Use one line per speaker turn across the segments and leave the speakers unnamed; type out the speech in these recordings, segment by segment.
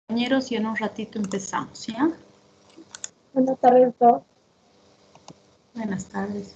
Compañeros, y en un ratito empezamos, ¿ya?
Buenas tardes, Doc.
Buenas tardes.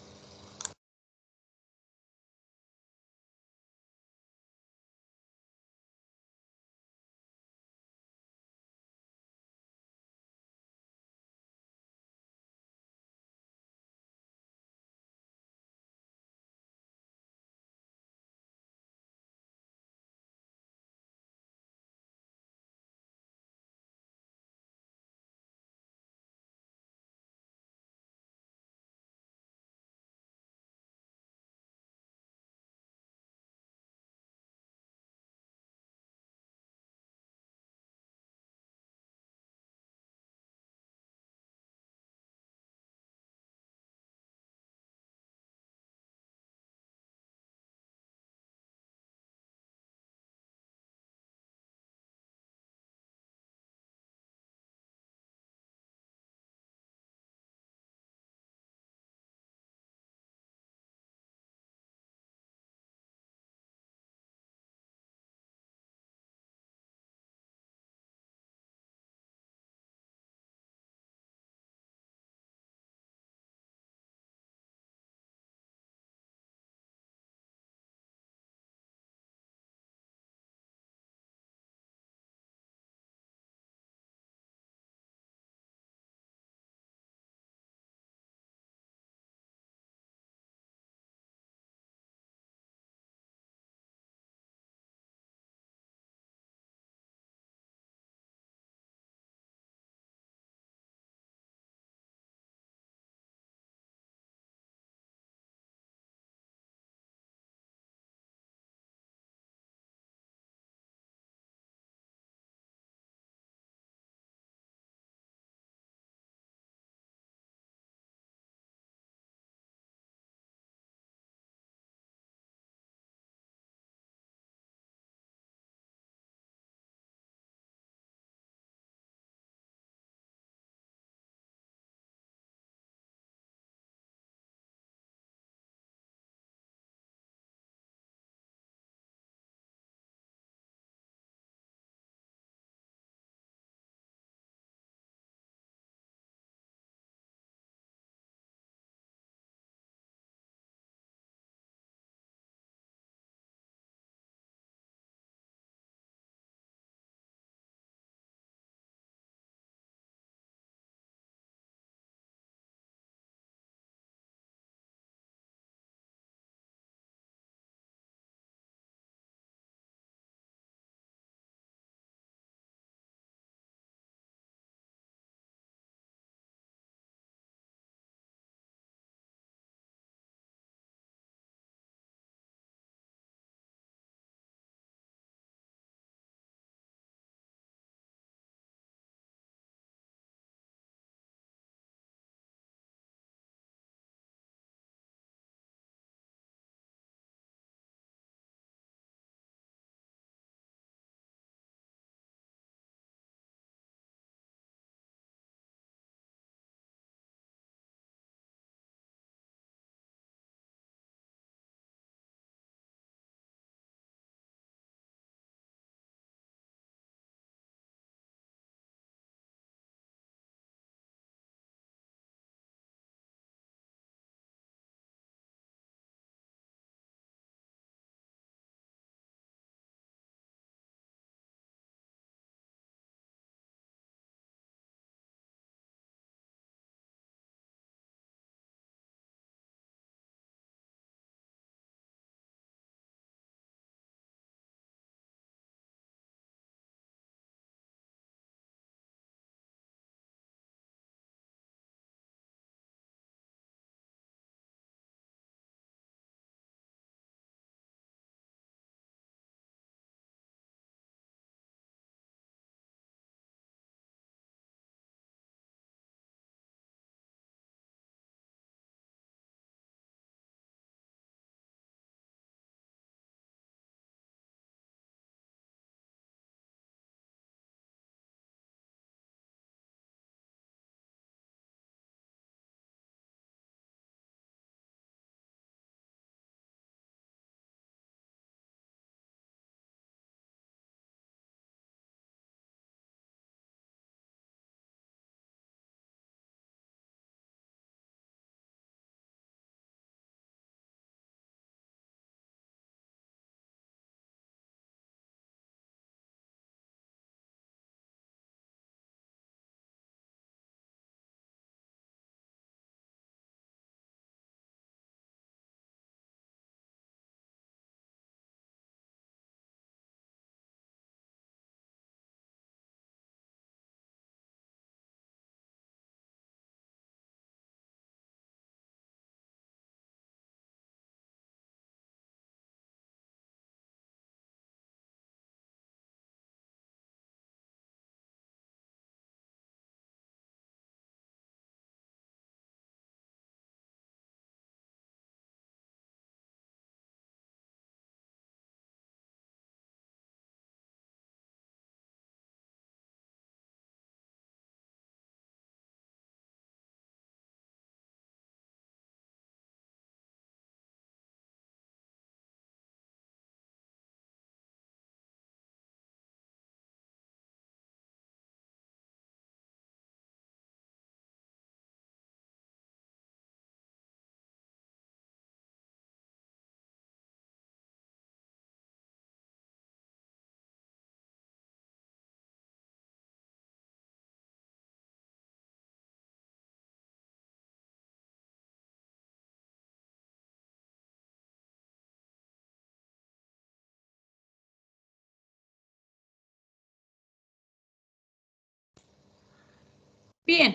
Bien,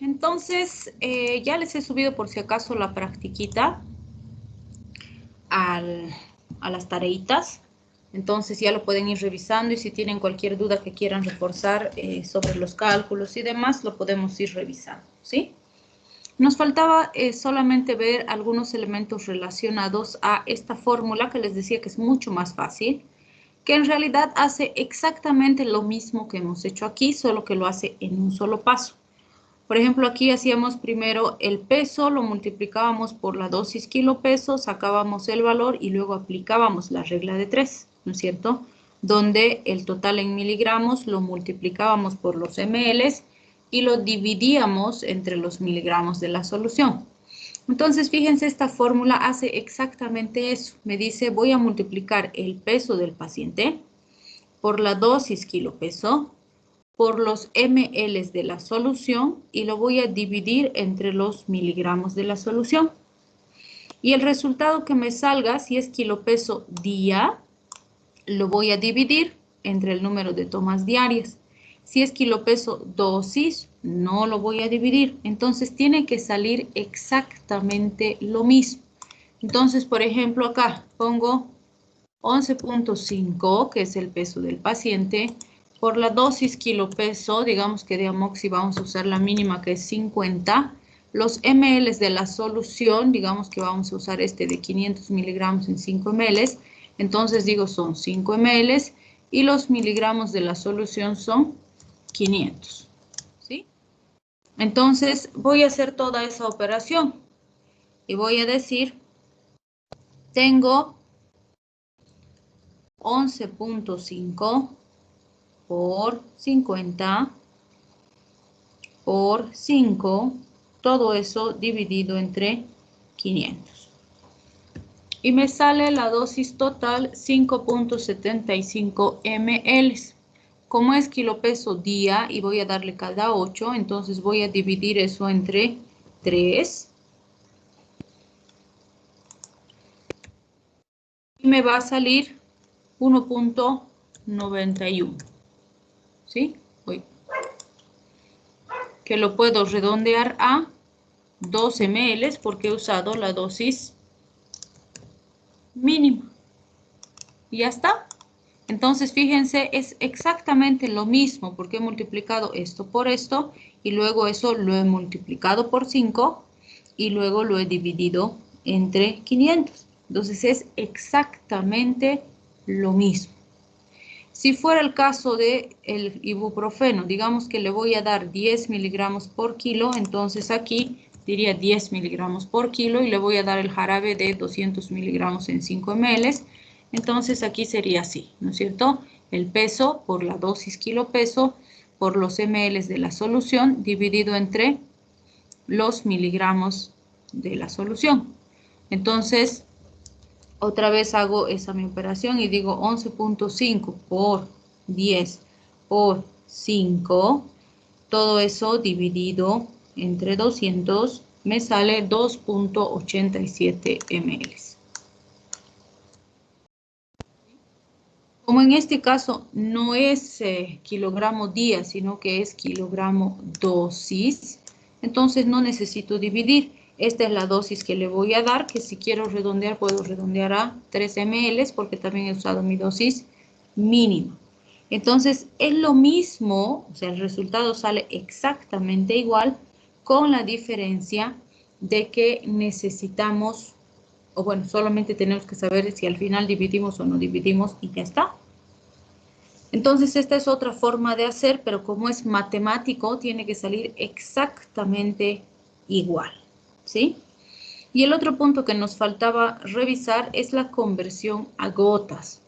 entonces ya les he subido por si acaso la practiquita a las tareitas. Entonces ya lo pueden ir revisando y si tienen cualquier duda que quieran reforzar sobre los cálculos y demás, lo podemos ir revisando, ¿sí? Nos faltaba solamente ver algunos elementos relacionados a esta fórmula que les decía que es mucho más fácil, que en realidad hace exactamente lo mismo que hemos hecho aquí, solo que lo hace en un solo paso. Por ejemplo, aquí hacíamos primero el peso, lo multiplicábamos por la dosis kilo peso, sacábamos el valor y luego aplicábamos la regla de 3, ¿no es cierto? Donde el total en miligramos lo multiplicábamos por los ml y lo dividíamos entre los miligramos de la solución. Entonces, fíjense, esta fórmula hace exactamente eso. Me dice, voy a multiplicar el peso del paciente por la dosis kilo peso por los ml de la solución y lo voy a dividir entre los miligramos de la solución. Y el resultado que me salga, si es kilo peso día, lo voy a dividir entre el número de tomas diarias. Si es kilo peso dosis, no lo voy a dividir. Entonces tiene que salir exactamente lo mismo. Entonces, por ejemplo, acá pongo 11.5, que es el peso del paciente, por la dosis kilo peso, digamos que de amoxi vamos a usar la mínima que es 50, los ml de la solución, digamos que vamos a usar este de 500 miligramos en 5 ml, entonces digo son 5 ml y los miligramos de la solución son 500, ¿sí? Entonces voy a hacer toda esa operación y voy a decir, tengo 11.5 por 50 por 5, todo eso dividido entre 500. Y me sale la dosis total 5.75 ml. Como es kilo peso día y voy a darle cada 8, entonces voy a dividir eso entre 3. Y me va a salir 1.91. ¿Sí? Que lo puedo redondear a 2 ml porque he usado la dosis mínima. Y ya está. Entonces, fíjense, es exactamente lo mismo porque he multiplicado esto por esto y luego eso lo he multiplicado por 5 y luego lo he dividido entre 500. Entonces, es exactamente lo mismo. Si fuera el caso del ibuprofeno, digamos que le voy a dar 10 miligramos por kilo, entonces aquí diría 10 miligramos por kilo y le voy a dar el jarabe de 200 miligramos en 5 ml. Entonces aquí sería así, ¿no es cierto? El peso por la dosis kilo peso por los ml de la solución dividido entre los miligramos de la solución. Entonces, otra vez hago esa mi operación y digo 11.5 por 10 por 5. Todo eso dividido entre 200 me sale 2.87 ml. Como en este caso no es kilogramo día, sino que es kilogramo dosis, entonces no necesito dividir. Esta es la dosis que le voy a dar, que si quiero redondear, puedo redondear a 3 ml, porque también he usado mi dosis mínima. Entonces, es lo mismo, o sea, el resultado sale exactamente igual, con la diferencia de que necesitamos, o bueno, solamente tenemos que saber si al final dividimos o no dividimos y ya está. Entonces, esta es otra forma de hacer, pero como es matemático, tiene que salir exactamente igual, ¿sí? Y el otro punto que nos faltaba revisar es la conversión a gotas.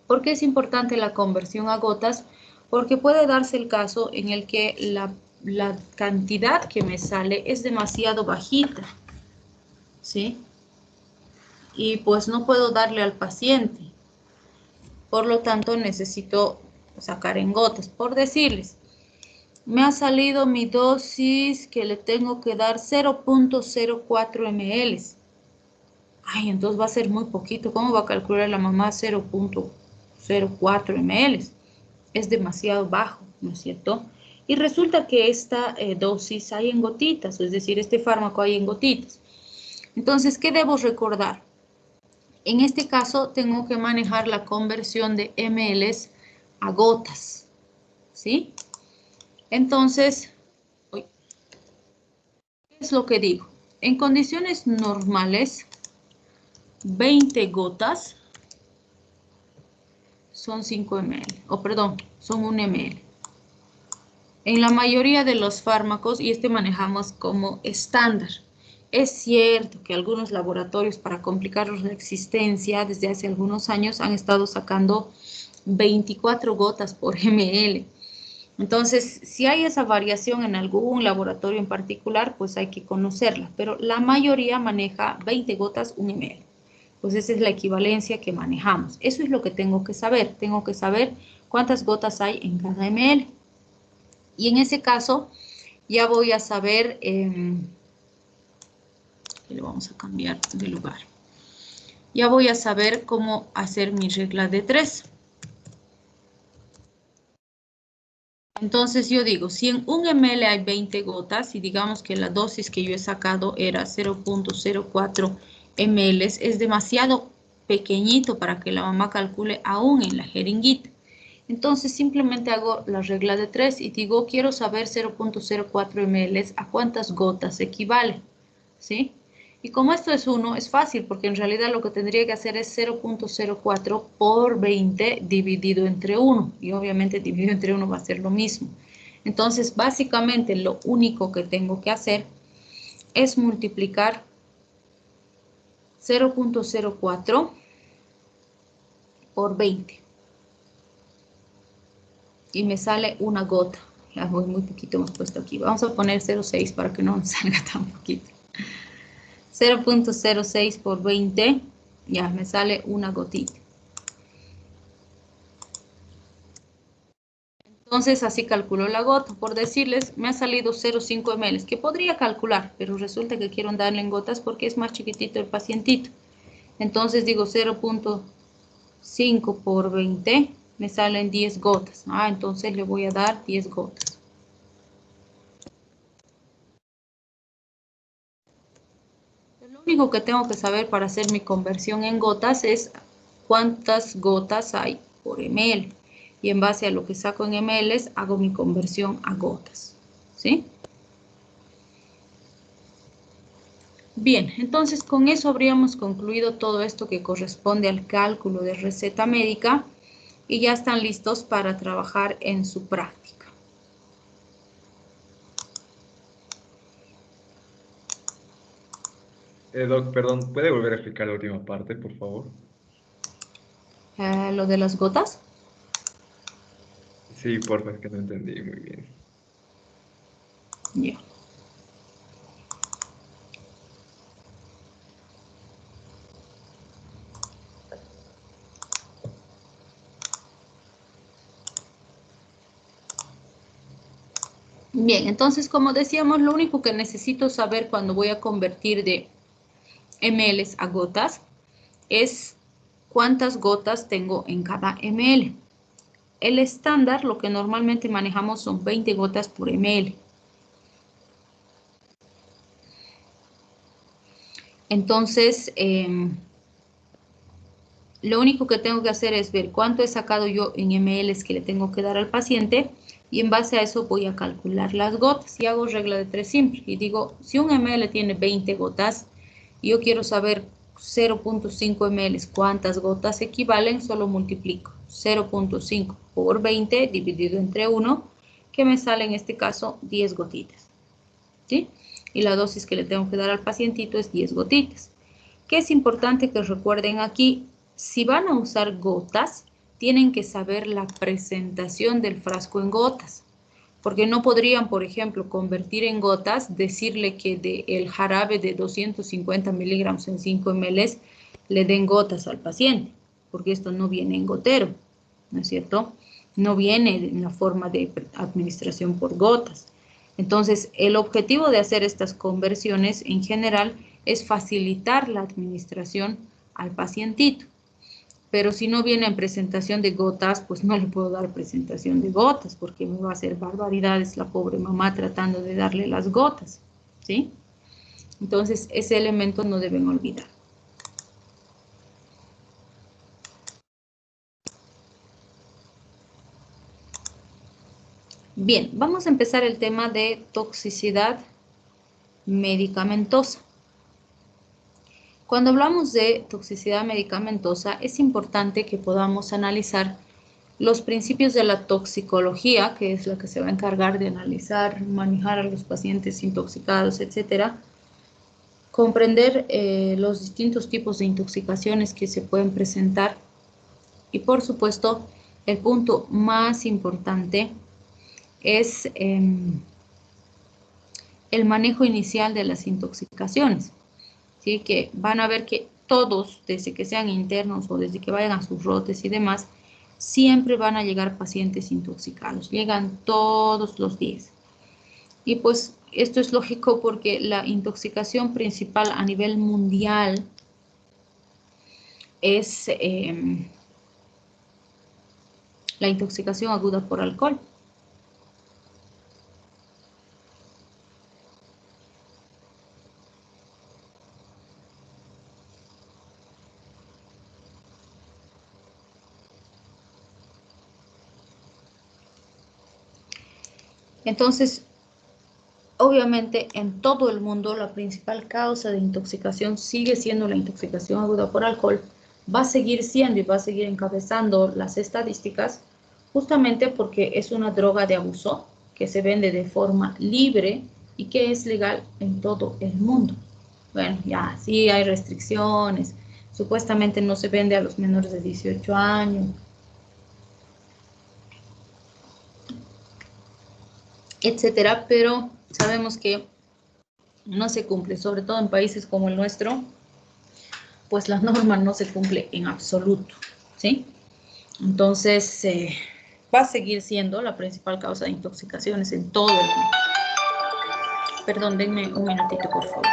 ¿Por qué es importante la conversión a gotas? Porque puede darse el caso en el que la cantidad que me sale es demasiado bajita, ¿sí? Y pues no puedo darle al paciente. Por lo tanto, necesito sacar en gotas. Por decirles, me ha salido mi dosis que le tengo que dar 0.04 ml. Ay, entonces va a ser muy poquito. ¿Cómo va a calcular la mamá 0.04 ml? Es demasiado bajo, ¿no es cierto? Y resulta que esta dosis hay en gotitas, es decir, este fármaco hay en gotitas. Entonces, ¿qué debo recordar? En este caso, tengo que manejar la conversión de ml a gotas, ¿sí? Entonces, ¿qué es lo que digo? En condiciones normales, 20 gotas son 5 ml, o perdón, son 1 ml. En la mayoría de los fármacos, y este manejamos como estándar. Es cierto que algunos laboratorios, para complicarles la existencia, desde hace algunos años han estado sacando 24 gotas por ml. Entonces, si hay esa variación en algún laboratorio en particular, pues hay que conocerla, pero la mayoría maneja 20 gotas 1 ml. Pues esa es la equivalencia que manejamos. Eso es lo que tengo que saber. Tengo que saber cuántas gotas hay en cada ml. Y en ese caso, ya voy a saber, le vamos a cambiar de lugar. Ya voy a saber cómo hacer mi regla de 3. Entonces yo digo, si en 1 ml hay 20 gotas y digamos que la dosis que yo he sacado era 0.04 ml, es demasiado pequeñito para que la mamá calcule aún en la jeringuita. Entonces simplemente hago la regla de 3 y digo, quiero saber 0.04 ml a cuántas gotas equivale, ¿sí? Y como esto es 1, es fácil porque en realidad lo que tendría que hacer es 0.04 por 20 dividido entre 1. Y obviamente dividido entre 1 va a ser lo mismo. Entonces, básicamente lo único que tengo que hacer es multiplicar 0.04 por 20. Y me sale una gota. Ya voy muy poquito más puesto aquí. Vamos a poner 0.6 para que no nos salga tan poquito. 0.06 por 20, ya me sale una gotita. Entonces así calculo la gota. Por decirles, me ha salido 0.5 ml, que podría calcular, pero resulta que quiero darle en gotas porque es más chiquitito el pacientito. Entonces digo 0.5 por 20, me salen 10 gotas. Entonces le voy a dar 10 gotas. Lo único que tengo que saber para hacer mi conversión en gotas es cuántas gotas hay por ml. Y en base a lo que saco en ml, hago mi conversión a gotas. ¿Sí? Bien, entonces con eso habríamos concluido todo esto que corresponde al cálculo de receta médica y ya están listos para trabajar en su práctica.
Doc, perdón, ¿puede volver a explicar la última parte, por favor?
Lo de las gotas.
Sí, porfa, es que no entendí muy bien.
Ya. Bien, entonces como decíamos, lo único que necesito saber cuando voy a convertir de ml a gotas es cuántas gotas tengo en cada ml. El estándar, lo que normalmente manejamos son 20 gotas por ml. Entonces, lo único que tengo que hacer es ver cuánto he sacado yo en ml que le tengo que dar al paciente y en base a eso voy a calcular las gotas y hago regla de 3 simple y digo, si un ml tiene 20 gotas y yo quiero saber 0.5 ml cuántas gotas equivalen, solo multiplico 0.5 por 20 dividido entre 1, que me sale en este caso 10 gotitas, ¿sí? Y la dosis que le tengo que dar al pacientito es 10 gotitas. ¿Qué es importante que recuerden aquí? Si van a usar gotas, tienen que saber la presentación del frasco en gotas. Porque no podrían, por ejemplo, convertir en gotas, decirle que del jarabe de 250 miligramos en 5 ml le den gotas al paciente, porque esto no viene en gotero, ¿no es cierto? No viene en la forma de administración por gotas. Entonces, el objetivo de hacer estas conversiones en general es facilitar la administración al pacientito. pero si no viene en presentación de gotas, pues no le puedo dar presentación de gotas, porque me va a hacer barbaridades la pobre mamá tratando de darle las gotas, ¿sí? Entonces, ese elemento no deben olvidar. Bien, vamos a empezar el tema de toxicidad medicamentosa. Cuando hablamos de toxicidad medicamentosa, es importante que podamos analizar los principios de la toxicología, que es la que se va a encargar de analizar, manejar a los pacientes intoxicados, etcétera. Comprender los distintos tipos de intoxicaciones que se pueden presentar y, por supuesto, el punto más importante es el manejo inicial de las intoxicaciones. ¿Sí? Que van a ver que todos, desde que sean internos o desde que vayan a sus rotes y demás, siempre van a llegar pacientes intoxicados. Llegan todos los días. Y pues esto es lógico porque la intoxicación principal a nivel mundial es la intoxicación aguda por alcohol. Entonces, obviamente, en todo el mundo la principal causa de intoxicación sigue siendo la intoxicación aguda por alcohol. Va a seguir siendo y va a seguir encabezando las estadísticas justamente porque es una droga de abuso que se vende de forma libre y que es legal en todo el mundo. Bueno, ya sí hay restricciones. Supuestamente no se vende a los menores de 18 años, etcétera, pero sabemos que no se cumple, sobre todo en países como el nuestro, pues la norma no se cumple en absoluto, ¿sí? Entonces, va a seguir siendo la principal causa de intoxicaciones en todo el mundo. Perdón, denme un minutito, por favor.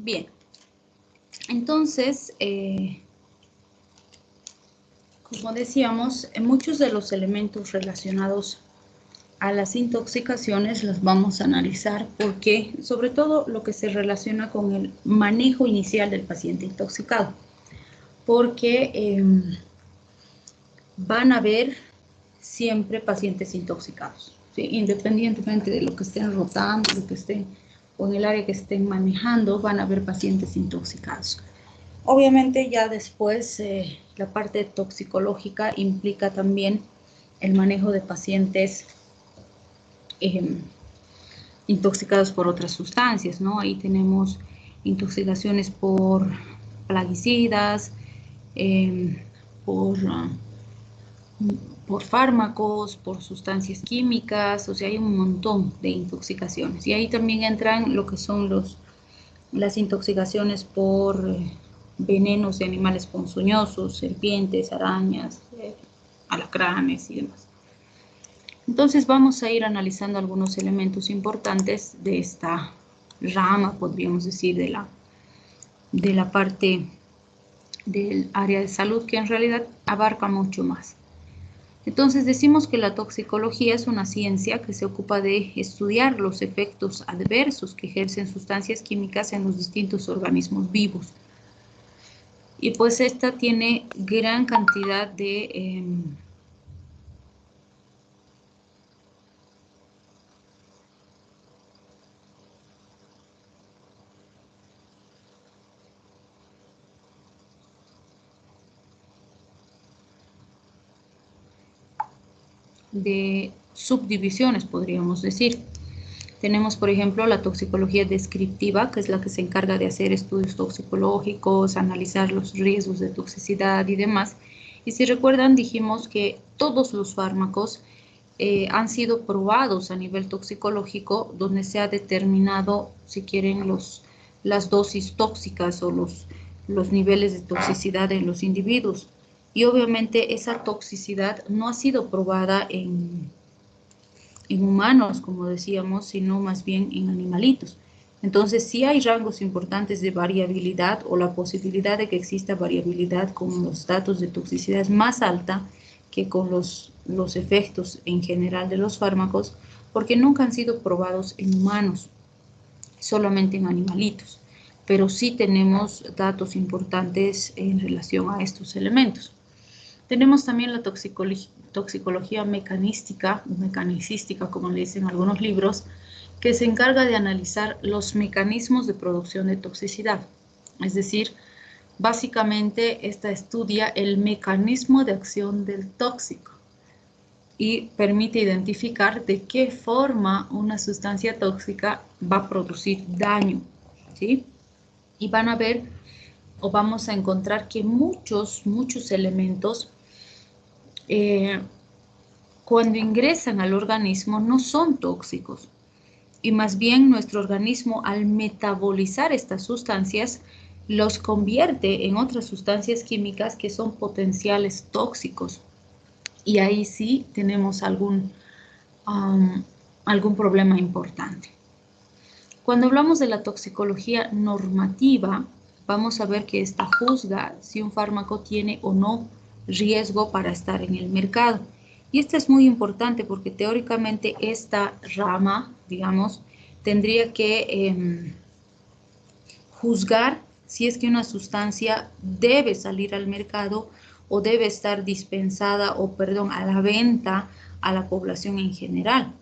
Bien, entonces, como decíamos, muchos de los elementos relacionados a las intoxicaciones las vamos a analizar porque, sobre todo, lo que se relaciona con el manejo inicial del paciente intoxicado, porque van a haber siempre pacientes intoxicados, ¿sí? Independientemente de lo que estén rotando, lo que estén, o en el área que estén manejando, van a haber pacientes intoxicados. Obviamente ya después la parte toxicológica implica también el manejo de pacientes intoxicados por otras sustancias, ¿no? Ahí tenemos intoxicaciones por plaguicidas, por fármacos, por sustancias químicas, o sea, hay un montón de intoxicaciones. Y ahí también entran lo que son las intoxicaciones por venenos de animales ponzoñosos, serpientes, arañas, alacranes y demás. Entonces vamos a ir analizando algunos elementos importantes de esta rama, podríamos decir, de la parte del área de salud, que en realidad abarca mucho más. Entonces decimos que la toxicología es una ciencia que se ocupa de estudiar los efectos adversos que ejercen sustancias químicas en los distintos organismos vivos. Y pues esta tiene gran cantidad de subdivisiones, podríamos decir. Tenemos, por ejemplo, la toxicología descriptiva, que es la que se encarga de hacer estudios toxicológicos, analizar los riesgos de toxicidad y demás. Y si recuerdan, dijimos que todos los fármacos han sido probados a nivel toxicológico, donde se ha determinado, si quieren, las dosis tóxicas o los niveles de toxicidad en los individuos. Y obviamente esa toxicidad no ha sido probada en humanos, como decíamos, sino más bien en animalitos. Entonces, sí hay rangos importantes de variabilidad o la posibilidad de que exista variabilidad con los datos de toxicidad es más alta que con los efectos en general de los fármacos, porque nunca han sido probados en humanos, solamente en animalitos. Pero sí tenemos datos importantes en relación a estos elementos. Tenemos también la toxicología mecanística, o mecanicística, como le dicen algunos libros, que se encarga de analizar los mecanismos de producción de toxicidad. Es decir, básicamente esta estudia el mecanismo de acción del tóxico y permite identificar de qué forma una sustancia tóxica va a producir daño, ¿sí? Y van a ver o vamos a encontrar que muchos elementos cuando ingresan al organismo no son tóxicos y más bien nuestro organismo al metabolizar estas sustancias los convierte en otras sustancias químicas que son potenciales tóxicos y ahí sí tenemos algún problema importante. Cuando hablamos de la toxicología normativa, vamos a ver que esta juzga si un fármaco tiene o no riesgo para estar en el mercado. Y esto es muy importante porque teóricamente esta rama, digamos, tendría que juzgar si es que una sustancia debe salir al mercado o debe estar dispensada a la venta a la población en general.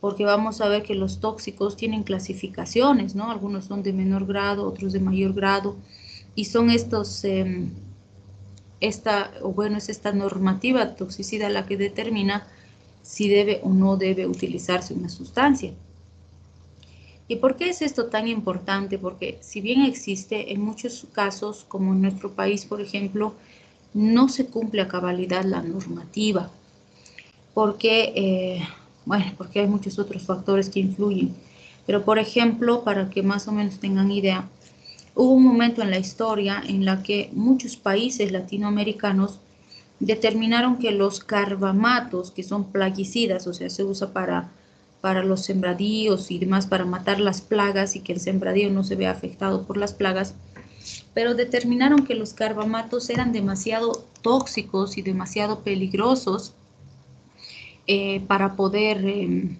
Porque vamos a ver que los tóxicos tienen clasificaciones, ¿no? Algunos son de menor grado, otros de mayor grado, y son estos, es esta normativa de toxicidad la que determina si debe o no debe utilizarse una sustancia. ¿Y por qué es esto tan importante? Porque si bien existe, en muchos casos, como en nuestro país, por ejemplo, no se cumple a cabalidad la normativa, porque hay muchos otros factores que influyen. Pero, por ejemplo, para que más o menos tengan idea, hubo un momento en la historia en la que muchos países latinoamericanos determinaron que los carbamatos, que son plaguicidas, o sea, se usa para para los sembradíos y demás, para matar las plagas y que el sembradío no se vea afectado por las plagas, pero determinaron que los carbamatos eran demasiado tóxicos y demasiado peligrosos para poder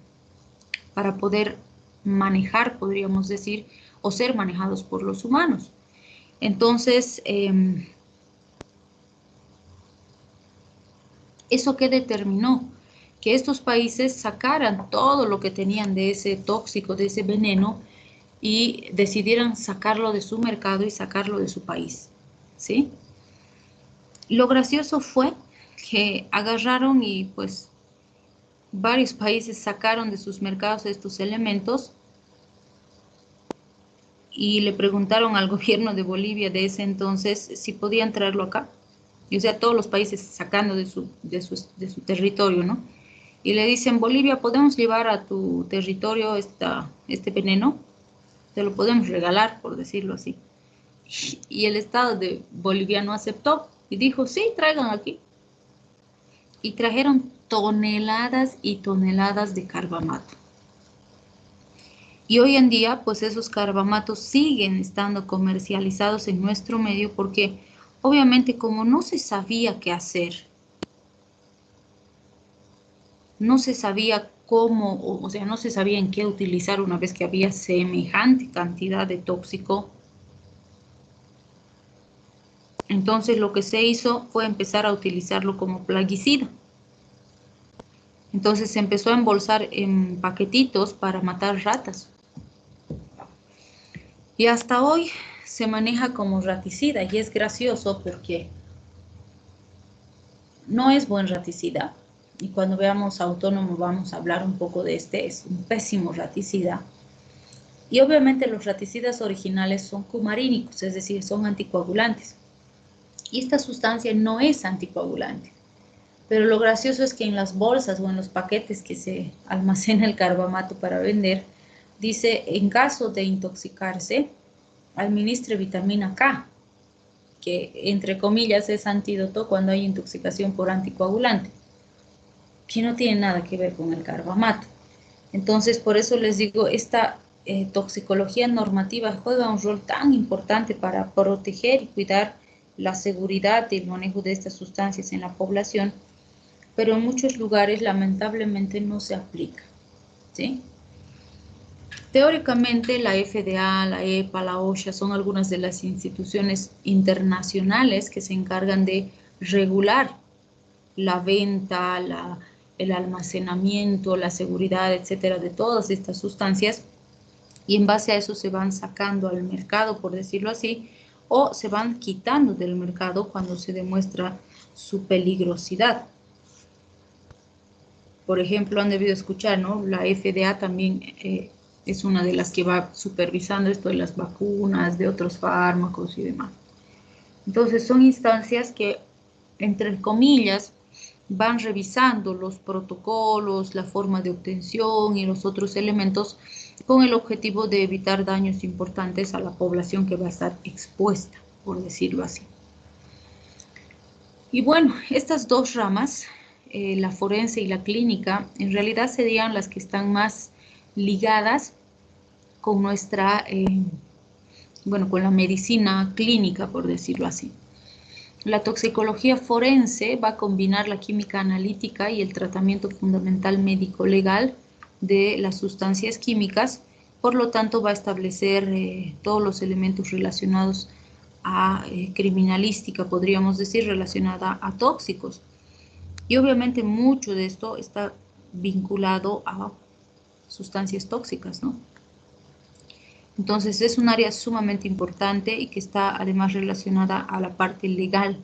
manejar, podríamos decir, o ser manejados por los humanos. Entonces, ¿eso qué determinó? Que estos países sacaran todo lo que tenían de ese tóxico, de ese veneno, y decidieran sacarlo de su mercado y sacarlo de su país, ¿sí? Lo gracioso fue que agarraron y pues varios países sacaron de sus mercados estos elementos y le preguntaron al gobierno de Bolivia de ese entonces si podían traerlo acá. Y, o sea, todos los países sacando de su territorio, ¿no? Y le dicen, Bolivia, ¿podemos llevar a tu territorio este veneno? Te lo podemos regalar, por decirlo así. Y el Estado de Bolivia no aceptó y dijo, sí, traigan aquí. Y trajeron toneladas y toneladas de carbamato. Y hoy en día, pues esos carbamatos siguen estando comercializados en nuestro medio porque obviamente como no se sabía qué hacer, no se sabía cómo, o sea, no se sabía en qué utilizar una vez que había semejante cantidad de tóxico. Entonces lo que se hizo fue empezar a utilizarlo como plaguicida. Entonces se empezó a embolsar en paquetitos para matar ratas. Y hasta hoy se maneja como raticida y es gracioso porque no es buen raticida. Y cuando veamos Autónomo vamos a hablar un poco de este, es un pésimo raticida. Y obviamente los raticidas originales son cumarínicos, es decir, son anticoagulantes. Y esta sustancia no es anticoagulante. Pero lo gracioso es que en las bolsas o en los paquetes que se almacena el carbamato para vender, dice, en caso de intoxicarse, administre vitamina K, que entre comillas es antídoto cuando hay intoxicación por anticoagulante, que no tiene nada que ver con el carbamato. Entonces, por eso les digo, esta toxicología normativa juega un rol tan importante para proteger y cuidar la seguridad del manejo de estas sustancias en la población, pero en muchos lugares lamentablemente no se aplica, ¿sí? Teóricamente la FDA, la EPA, la OSHA son algunas de las instituciones internacionales que se encargan de regular la venta, el almacenamiento, la seguridad, etcétera, de todas estas sustancias, y en base a eso se van sacando al mercado, por decirlo así, o se van quitando del mercado cuando se demuestra su peligrosidad. Por ejemplo, han debido escuchar, ¿no? La FDA también es una de las que va supervisando esto de las vacunas, de otros fármacos y demás. Entonces, son instancias que, entre comillas, van revisando los protocolos, la forma de obtención y los otros elementos con el objetivo de evitar daños importantes a la población que va a estar expuesta, por decirlo así. Y bueno, estas dos ramas, la forense y la clínica, en realidad serían las que están más ligadas con nuestra, bueno, con la medicina clínica, por decirlo así. La toxicología forense va a combinar la química analítica y el tratamiento fundamental médico-legal de las sustancias químicas, por lo tanto va a establecer todos los elementos relacionados a criminalística, podríamos decir, relacionada a tóxicos. Y obviamente mucho de esto está vinculado a sustancias tóxicas, ¿no? Entonces es un área sumamente importante y que está además relacionada a la parte legal,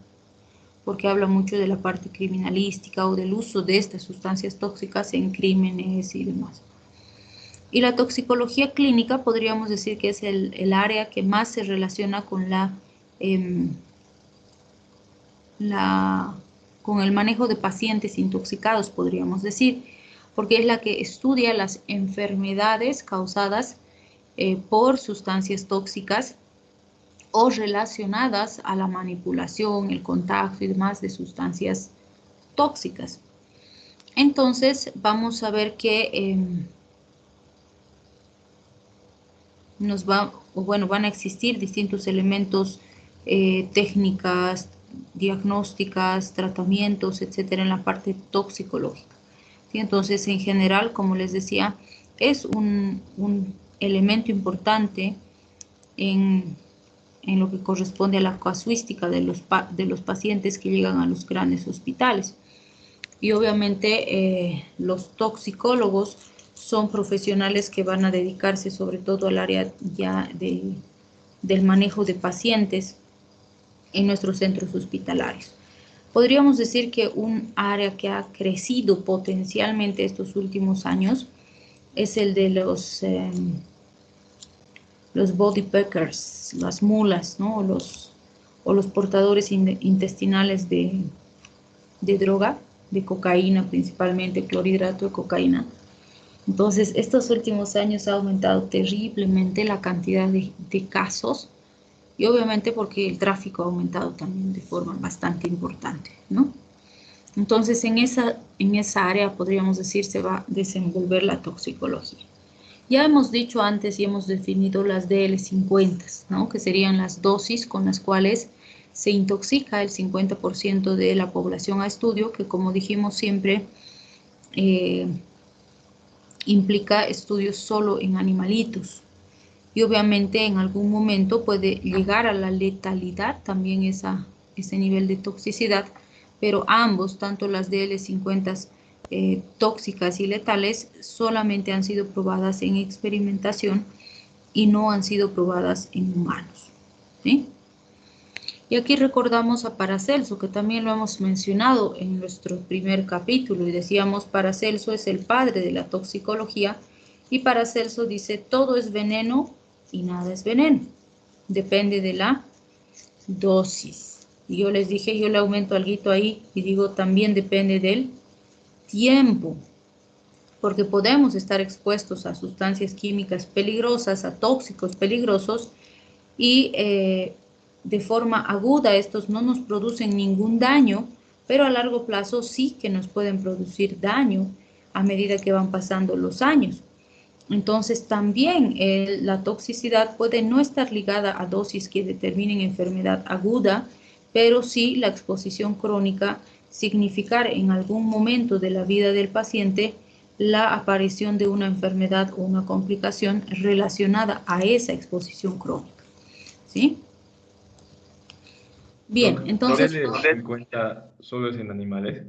porque habla mucho de la parte criminalística o del uso de estas sustancias tóxicas en crímenes y demás. Y la toxicología clínica podríamos decir que es el área que más se relaciona con con el manejo de pacientes intoxicados, podríamos decir, porque es la que estudia las enfermedades causadas por sustancias tóxicas o relacionadas a la manipulación, el contacto y demás de sustancias tóxicas. Entonces vamos a ver que van a existir distintos elementos, técnicas diagnósticas, tratamientos, etcétera, en la parte toxicológica. ¿Sí? Entonces, en general, como les decía, es un elemento importante en lo que corresponde a la casuística de los pacientes que llegan a los grandes hospitales. Y obviamente los toxicólogos son profesionales que van a dedicarse sobre todo al área ya del manejo de pacientes en nuestros centros hospitalarios. Podríamos decir que un área que ha crecido potencialmente estos últimos años es el de los body packers, las mulas, ¿no? o los portadores intestinales de droga, de cocaína principalmente, clorhidrato de cocaína. Entonces, estos últimos años ha aumentado terriblemente la cantidad de casos y obviamente porque el tráfico ha aumentado también de forma bastante importante, ¿no? Entonces, en esa área, podríamos decir, se va a desenvolver la toxicología. Ya hemos dicho antes y hemos definido las DL50, ¿no? Que serían las dosis con las cuales se intoxica el 50% de la población a estudio, que como dijimos siempre, implica estudios solo en animalitos. Y obviamente en algún momento puede llegar a la letalidad, también ese nivel de toxicidad, pero ambos, tanto las DL50 tóxicas y letales, solamente han sido probadas en experimentación y no han sido probadas en humanos, ¿sí? Y aquí recordamos a Paracelso, que también lo hemos mencionado en nuestro primer capítulo, y decíamos Paracelso es el padre de la toxicología, y Paracelso dice todo es veneno y nada es veneno, depende de la dosis. Y yo les dije, yo le aumento algo ahí y digo también depende del tiempo, porque podemos estar expuestos a sustancias químicas peligrosas, a tóxicos peligrosos, y de forma aguda estos no nos producen ningún daño, pero a largo plazo sí que nos pueden producir daño a medida que van pasando los años. Entonces también la toxicidad puede no estar ligada a dosis que determinen enfermedad aguda, pero sí la exposición crónica significar en algún momento de la vida del paciente la aparición de una enfermedad o una complicación relacionada a esa exposición crónica, ¿sí? Bien, entonces
DL50 solo es en animales.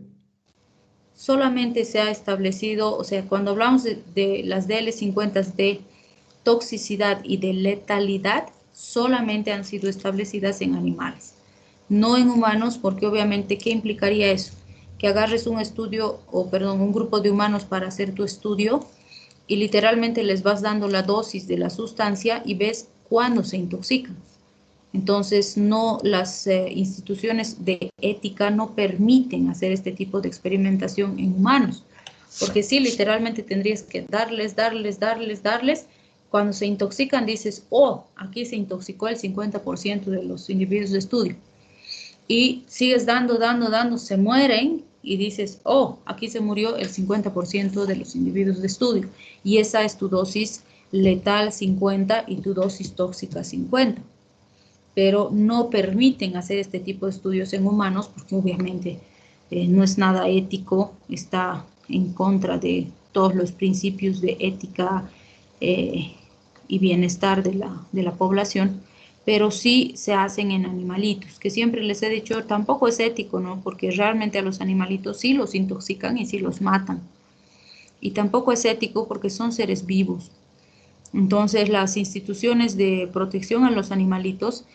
solamente se ha establecido, o sea, cuando hablamos de las DL50 de toxicidad y de letalidad, solamente han sido establecidas en animales, no en humanos, porque obviamente, ¿qué implicaría eso? Que agarres un grupo de humanos para hacer tu estudio y literalmente les vas dando la dosis de la sustancia y ves cuándo se intoxican. Entonces, las instituciones de ética no permiten hacer este tipo de experimentación en humanos, porque sí, literalmente tendrías que darles. Cuando se intoxican dices, oh, aquí se intoxicó el 50% de los individuos de estudio. Y sigues dando, se mueren y dices, oh, aquí se murió el 50% de los individuos de estudio. Y esa es tu dosis letal 50 y tu dosis tóxica 50. Pero no permiten hacer este tipo de estudios en humanos porque obviamente no es nada ético, está en contra de todos los principios de ética y bienestar de la población, pero sí se hacen en animalitos, que siempre les he dicho, tampoco es ético, ¿no? Porque realmente a los animalitos sí los intoxican y sí los matan. Y tampoco es ético porque son seres vivos. Entonces, las instituciones de protección a los animalitos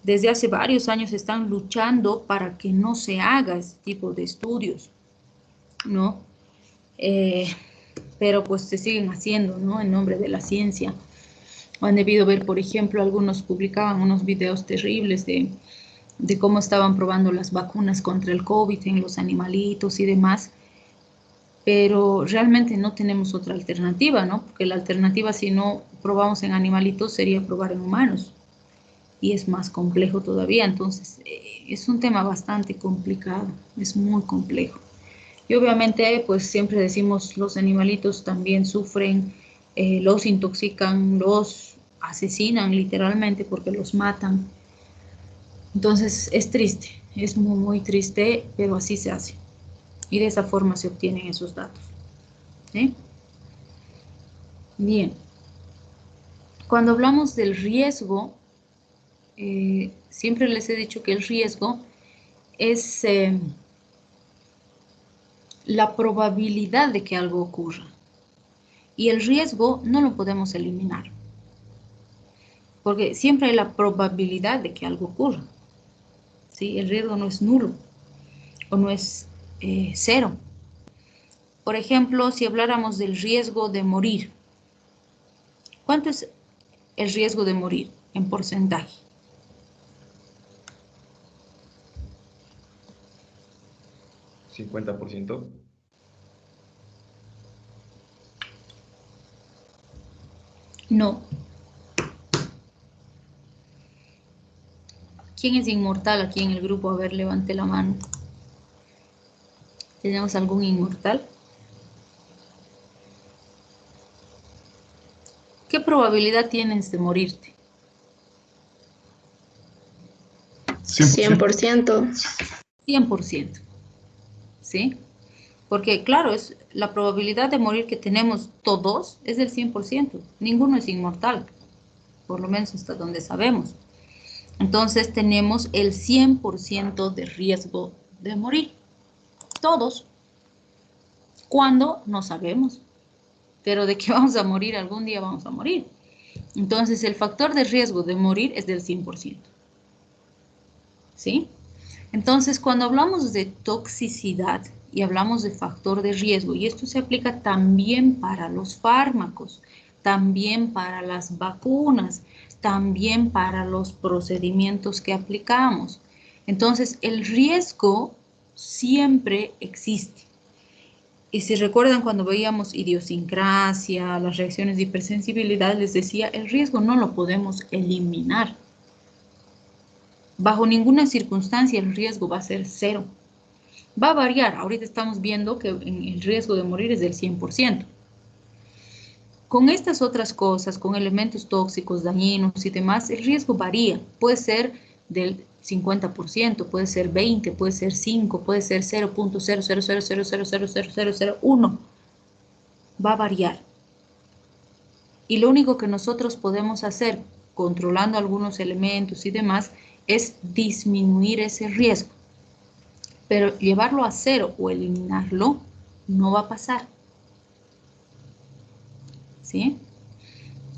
desde hace varios años están luchando para que no se haga este tipo de estudios, ¿no? Pero pues se siguen haciendo, ¿no? En nombre de la ciencia. Han debido ver, por ejemplo, algunos publicaban unos videos terribles de cómo estaban probando las vacunas contra el COVID en los animalitos y demás, pero realmente no tenemos otra alternativa, ¿no? Porque la alternativa si no probamos en animalitos sería probar en humanos y es más complejo todavía, entonces es un tema bastante complicado, es muy complejo. Y obviamente pues siempre decimos los animalitos también sufren, los intoxican, los asesinan literalmente porque los matan. Entonces es triste, es muy, muy triste, pero así se hace. Y de esa forma se obtienen esos datos. ¿Sí? Bien. Cuando hablamos del riesgo, siempre les he dicho que el riesgo es la probabilidad de que algo ocurra. Y el riesgo no lo podemos eliminar, porque siempre hay la probabilidad de que algo ocurra. ¿Sí? El riesgo no es nulo o no es cero. Por ejemplo, si habláramos del riesgo de morir, ¿cuánto es el riesgo de morir en porcentaje?
¿50%?
No. ¿Quién es inmortal aquí en el grupo? A ver, levante la mano. ¿Tenemos algún inmortal? ¿Qué probabilidad tienes de morirte?
100%.
100%. ¿Sí? Porque, claro, es la probabilidad de morir que tenemos todos es del 100%. Ninguno es inmortal, por lo menos hasta donde sabemos. Entonces tenemos el 100% de riesgo de morir. Todos. ¿Cuándo? No sabemos. Pero de que vamos a morir, algún día vamos a morir. Entonces el factor de riesgo de morir es del 100%. ¿Sí? Entonces cuando hablamos de toxicidad y hablamos de factor de riesgo, y esto se aplica también para los fármacos, también para las vacunas, también para los procedimientos que aplicamos. Entonces el riesgo siempre existe. Y si recuerdan cuando veíamos idiosincrasia, las reacciones de hipersensibilidad, les decía, el riesgo no lo podemos eliminar. Bajo ninguna circunstancia el riesgo va a ser cero. Va a variar. Ahorita estamos viendo que el riesgo de morir es del 100%. Con estas otras cosas, con elementos tóxicos, dañinos y demás, el riesgo varía. Puede ser del 50%, puede ser 20%, puede ser 5%, puede ser 0.00000000001. Va a variar. Y lo único que nosotros podemos hacer, controlando algunos elementos y demás, es disminuir ese riesgo. Pero llevarlo a cero o eliminarlo no va a pasar. ¿Sí?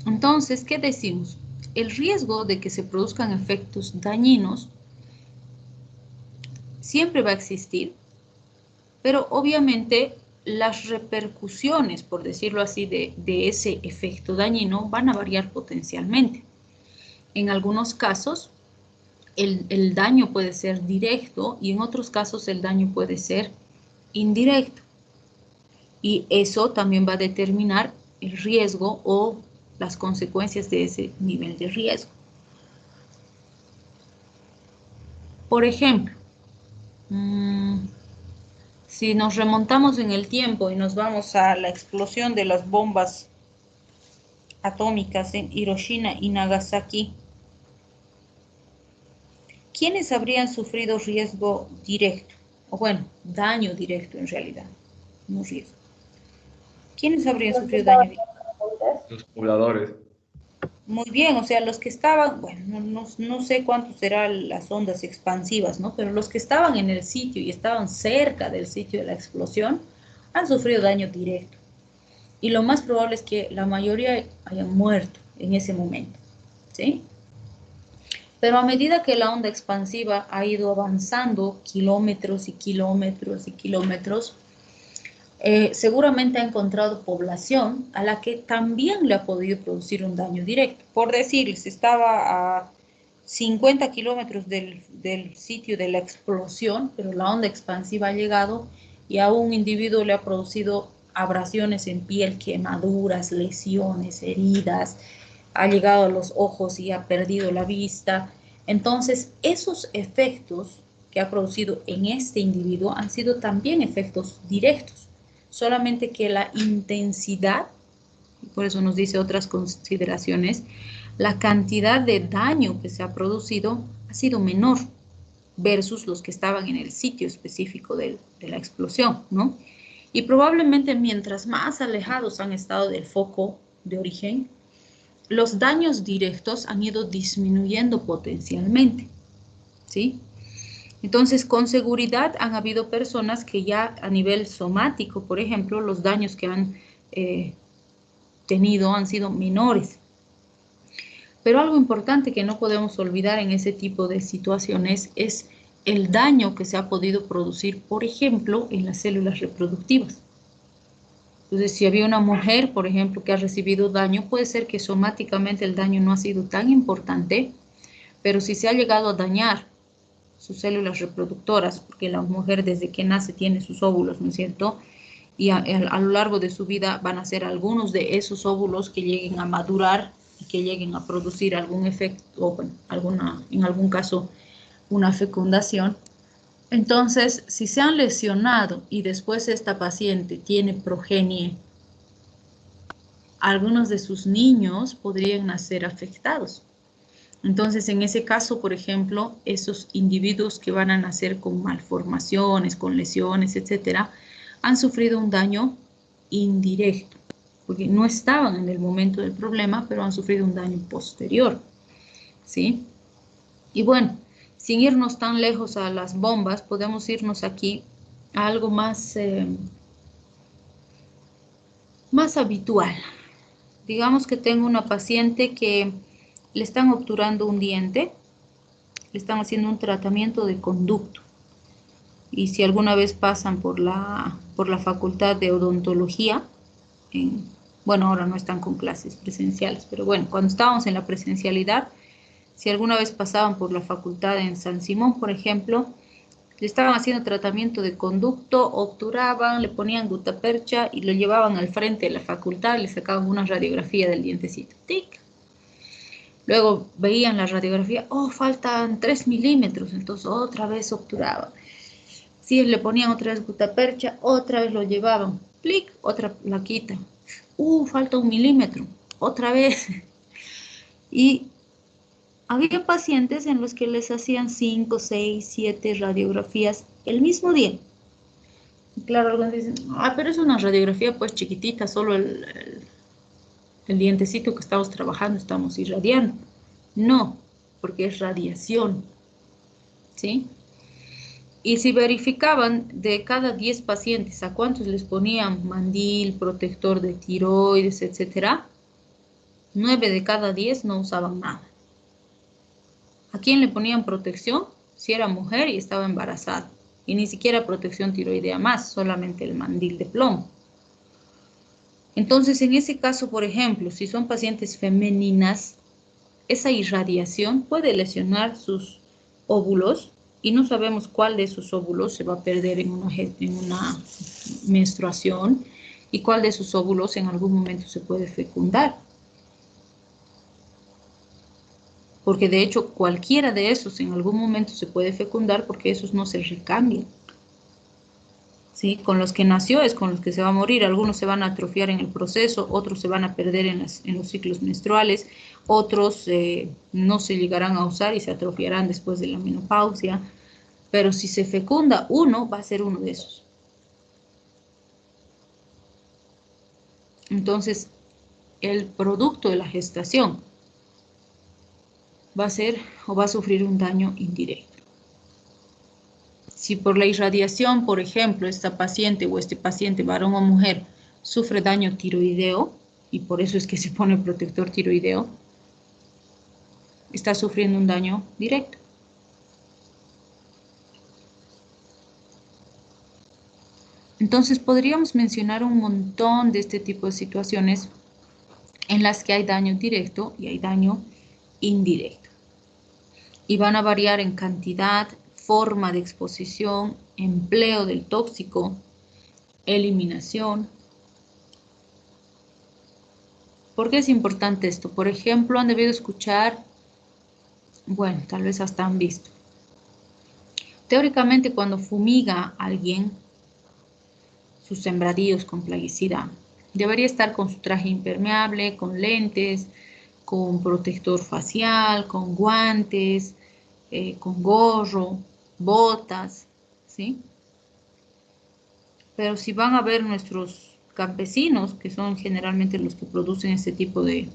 Entonces, ¿qué decimos? El riesgo de que se produzcan efectos dañinos siempre va a existir, pero obviamente las repercusiones, por decirlo así, de ese efecto dañino van a variar potencialmente. En algunos casos, el daño puede ser directo y en otros casos el daño puede ser indirecto. Y eso también va a determinar el riesgo o las consecuencias de ese nivel de riesgo. Por ejemplo, si nos remontamos en el tiempo y nos vamos a la explosión de las bombas atómicas en Hiroshima y Nagasaki, ¿quiénes habrían sufrido riesgo directo? O bueno, daño directo en realidad, no riesgo. ¿Quiénes habrían sufrido daño directo?
Los pobladores.
Muy bien, o sea, los que estaban, bueno, no sé cuánto serán las ondas expansivas, ¿no? Pero los que estaban en el sitio y estaban cerca del sitio de la explosión han sufrido daño directo. Y lo más probable es que la mayoría hayan muerto en ese momento, ¿sí? Pero a medida que la onda expansiva ha ido avanzando kilómetros y kilómetros y kilómetros, seguramente ha encontrado población a la que también le ha podido producir un daño directo. Por decir, si estaba a 50 kilómetros del sitio de la explosión, pero la onda expansiva ha llegado y a un individuo le ha producido abrasiones en piel, quemaduras, lesiones, heridas, ha llegado a los ojos y ha perdido la vista. Entonces, esos efectos que ha producido en este individuo han sido también efectos directos, solamente que la intensidad, por eso nos dice otras consideraciones, la cantidad de daño que se ha producido ha sido menor versus los que estaban en el sitio específico de la explosión, ¿no? Y probablemente mientras más alejados han estado del foco de origen, los daños directos han ido disminuyendo potencialmente, ¿sí? Entonces, con seguridad han habido personas que ya a nivel somático, por ejemplo, los daños que han tenido han sido menores. Pero algo importante que no podemos olvidar en ese tipo de situaciones es el daño que se ha podido producir, por ejemplo, en las células reproductivas. Entonces, si había una mujer, por ejemplo, que ha recibido daño, puede ser que somáticamente el daño no ha sido tan importante, pero si se ha llegado a dañar sus células reproductoras, porque la mujer desde que nace tiene sus óvulos, ¿no es cierto? Y a lo largo de su vida van a ser algunos de esos óvulos que lleguen a madurar y que lleguen a producir algún efecto, o bueno, en algún caso una fecundación. Entonces, si se han lesionado y después esta paciente tiene progenie, algunos de sus niños podrían nacer afectados. Entonces, en ese caso, por ejemplo, esos individuos que van a nacer con malformaciones, con lesiones, etcétera, han sufrido un daño indirecto, porque no estaban en el momento del problema, pero han sufrido un daño posterior, ¿sí? Y bueno, sin irnos tan lejos a las bombas, podemos irnos aquí a algo más, más habitual. Digamos que tengo una paciente que le están obturando un diente, le están haciendo un tratamiento de conducto. Y si alguna vez pasan por la facultad de odontología, bueno, ahora no están con clases presenciales, pero bueno, cuando estábamos en la presencialidad, si alguna vez pasaban por la facultad en San Simón, por ejemplo, le estaban haciendo tratamiento de conducto, obturaban, le ponían gutapercha y lo llevaban al frente de la facultad y le sacaban una radiografía del dientecito. ¡Tic! Luego veían la radiografía, oh, faltan 3 milímetros, entonces otra vez obturaban. Si le ponían otra vez gutapercha, otra vez lo llevaban, plic, otra plaquita. Falta 1 milímetro, otra vez. Y había pacientes en los que les hacían 5, 6, 7 radiografías el mismo día. Y claro, algunos dicen, pero es una radiografía pues chiquitita, solo el dientecito que estamos trabajando, estamos irradiando. No, porque es radiación, ¿sí? Y si verificaban de cada 10 pacientes a cuántos les ponían mandil, protector de tiroides, etcétera, 9 de cada 10 no usaban nada. ¿A quién le ponían protección? Si era mujer y estaba embarazada. Y ni siquiera protección tiroidea más, solamente el mandil de plomo. Entonces, en ese caso, por ejemplo, si son pacientes femeninas, esa irradiación puede lesionar sus óvulos y no sabemos cuál de esos óvulos se va a perder en una menstruación y cuál de esos óvulos en algún momento se puede fecundar. Porque de hecho cualquiera de esos en algún momento se puede fecundar porque esos no se recambian. ¿Sí? Con los que nació es con los que se va a morir. Algunos se van a atrofiar en el proceso, otros se van a perder en los ciclos menstruales, otros no se llegarán a usar y se atrofiarán después de la menopausia. Pero si se fecunda uno, va a ser uno de esos. Entonces, el producto de la gestación va a ser o va a sufrir un daño indirecto. Si por la irradiación, por ejemplo, esta paciente o este paciente, varón o mujer, sufre daño tiroideo, y por eso es que se pone protector tiroideo, está sufriendo un daño directo. Entonces podríamos mencionar un montón de este tipo de situaciones en las que hay daño directo y hay daño indirecto. Y van a variar en cantidad, forma de exposición, empleo del tóxico, eliminación. ¿Por qué es importante esto? Por ejemplo, han debido escuchar, bueno, tal vez hasta han visto. Teóricamente, cuando fumiga a alguien sus sembradíos con plaguicida, debería estar con su traje impermeable, con lentes, con protector facial, con guantes, con gorro, botas, ¿sí? Pero si van a ver nuestros campesinos, que son generalmente los que producen este tipo de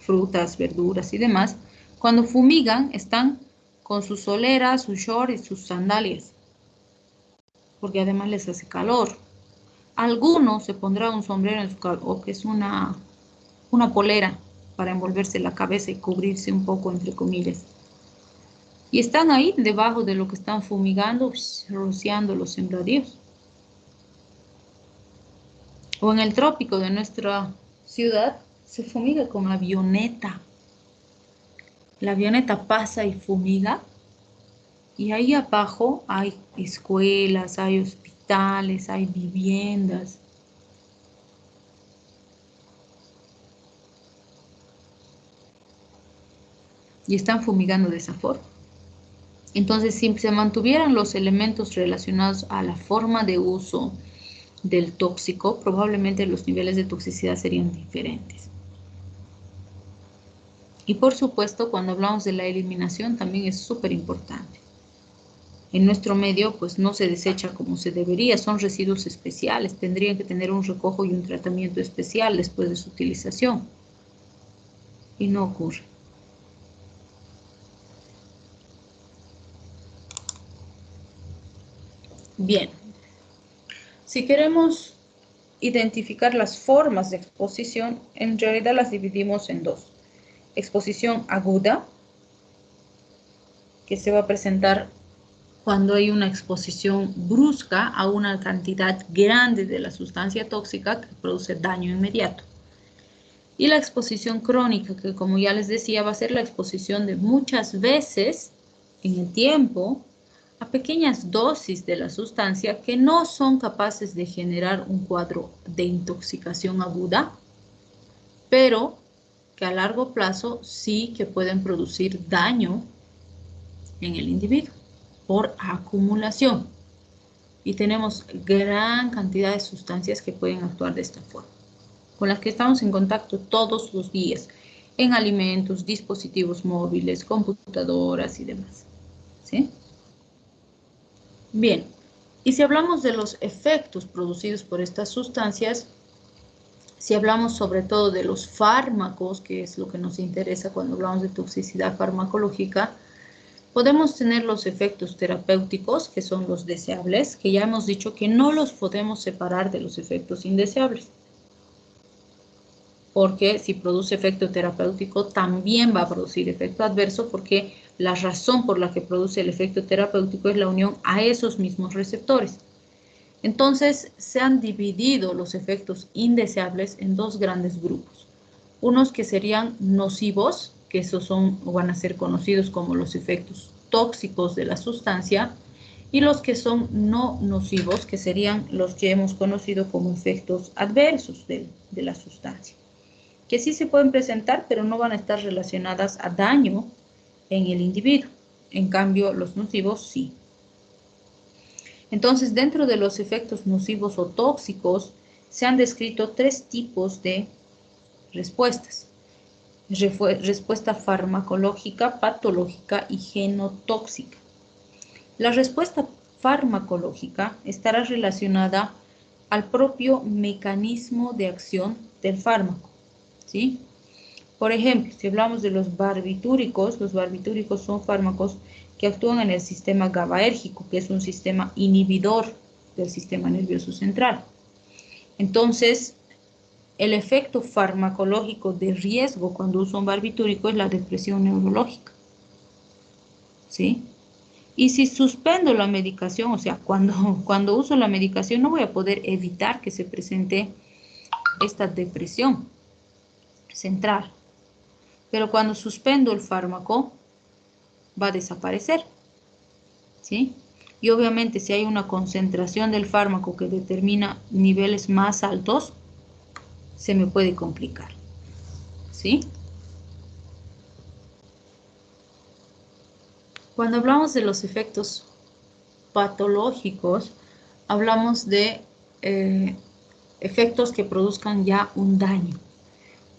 frutas, verduras y demás, cuando fumigan están con sus soleras, sus shorts y sus sandalias, porque además les hace calor. Algunos se pondrán un sombrero en su cabeza, o que es una polera para envolverse la cabeza y cubrirse un poco, entre comillas. Y están ahí debajo de lo que están fumigando, rociando los sembradíos. O en el trópico de nuestra ciudad se fumiga con avioneta. La avioneta pasa y fumiga. Y ahí abajo hay escuelas, hay hospitales, hay viviendas. Y están fumigando de esa forma. Entonces, si se mantuvieran los elementos relacionados a la forma de uso del tóxico, probablemente los niveles de toxicidad serían diferentes. Y por supuesto, cuando hablamos de la eliminación, también es súper importante. En nuestro medio, pues no se desecha como se debería, son residuos especiales, tendrían que tener un recojo y un tratamiento especial después de su utilización. Y no ocurre. Bien, si queremos identificar las formas de exposición, en realidad las dividimos en dos. Exposición aguda, que se va a presentar cuando hay una exposición brusca a una cantidad grande de la sustancia tóxica que produce daño inmediato. Y la exposición crónica, que como ya les decía, va a ser la exposición de muchas veces en el tiempo a pequeñas dosis de la sustancia que no son capaces de generar un cuadro de intoxicación aguda, pero que a largo plazo sí que pueden producir daño en el individuo por acumulación. Y tenemos gran cantidad de sustancias que pueden actuar de esta forma, con las que estamos en contacto todos los días, en alimentos, dispositivos móviles, computadoras y demás. ¿Sí? Bien, y si hablamos de los efectos producidos por estas sustancias, si hablamos sobre todo de los fármacos, que es lo que nos interesa cuando hablamos de toxicidad farmacológica, podemos tener los efectos terapéuticos, que son los deseables, que ya hemos dicho que no los podemos separar de los efectos indeseables. Porque si produce efecto terapéutico, también va a producir efecto adverso, porque la razón por la que produce el efecto terapéutico es la unión a esos mismos receptores. Entonces, se han dividido los efectos indeseables en dos grandes grupos. Unos que serían nocivos, que esos van a ser conocidos como los efectos tóxicos de la sustancia, y los que son no nocivos, que serían los que hemos conocido como efectos adversos de la sustancia, que sí se pueden presentar, pero no van a estar relacionadas a daño en el individuo. En cambio, los nocivos sí. Entonces, dentro de los efectos nocivos o tóxicos, se han descrito tres tipos de respuestas. Respuesta farmacológica, patológica y genotóxica. La respuesta farmacológica estará relacionada al propio mecanismo de acción del fármaco, ¿sí? Por ejemplo, si hablamos de los barbitúricos son fármacos que actúan en el sistema GABAérgico, que es un sistema inhibidor del sistema nervioso central. Entonces, el efecto farmacológico de riesgo cuando uso un barbitúrico es la depresión neurológica, ¿sí? Y si suspendo la medicación, o sea, cuando uso la medicación no voy a poder evitar que se presente esta depresión central. Pero cuando suspendo el fármaco, va a desaparecer, ¿sí? Y obviamente si hay una concentración del fármaco que determina niveles más altos, se me puede complicar, ¿sí? Cuando hablamos de los efectos patológicos, hablamos de efectos que produzcan ya un daño.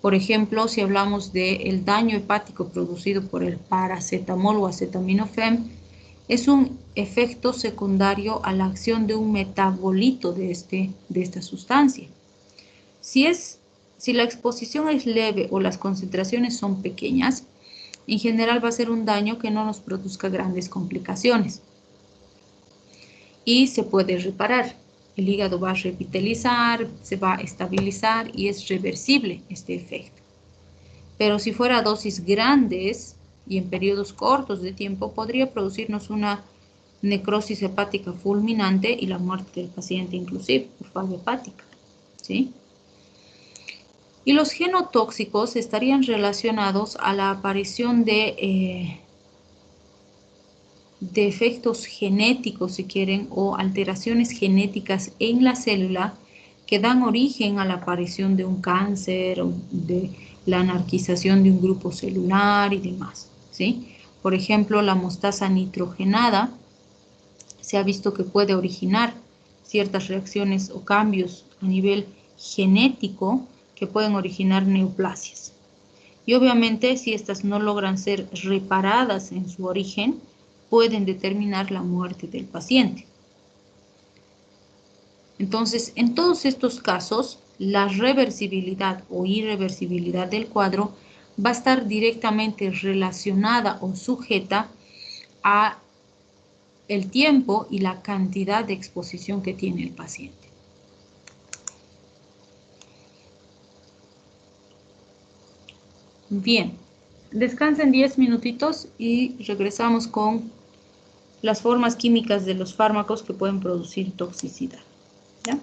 Por ejemplo, si hablamos del daño hepático producido por el paracetamol o acetaminofén, es un efecto secundario a la acción de un metabolito de esta sustancia. Si la exposición es leve o las concentraciones son pequeñas, en general va a ser un daño que no nos produzca grandes complicaciones y se puede reparar. El hígado va a revitalizar, se va a estabilizar y es reversible este efecto. Pero si fuera a dosis grandes y en periodos cortos de tiempo, podría producirnos una necrosis hepática fulminante y la muerte del paciente inclusive por falla hepática, ¿sí? Y los genotóxicos estarían relacionados a la aparición de efectos genéticos, si quieren, o alteraciones genéticas en la célula que dan origen a la aparición de un cáncer o de la anarquización de un grupo celular y demás, ¿sí? Por ejemplo, la mostaza nitrogenada se ha visto que puede originar ciertas reacciones o cambios a nivel genético que pueden originar neoplasias. Y obviamente, si estas no logran ser reparadas en su origen, pueden determinar la muerte del paciente. Entonces, en todos estos casos, la reversibilidad o irreversibilidad del cuadro va a estar directamente relacionada o sujeta a el tiempo y la cantidad de exposición que tiene el paciente. Bien, descansen 10 minutitos y regresamos con las formas químicas de los fármacos que pueden producir toxicidad. ¿Ya?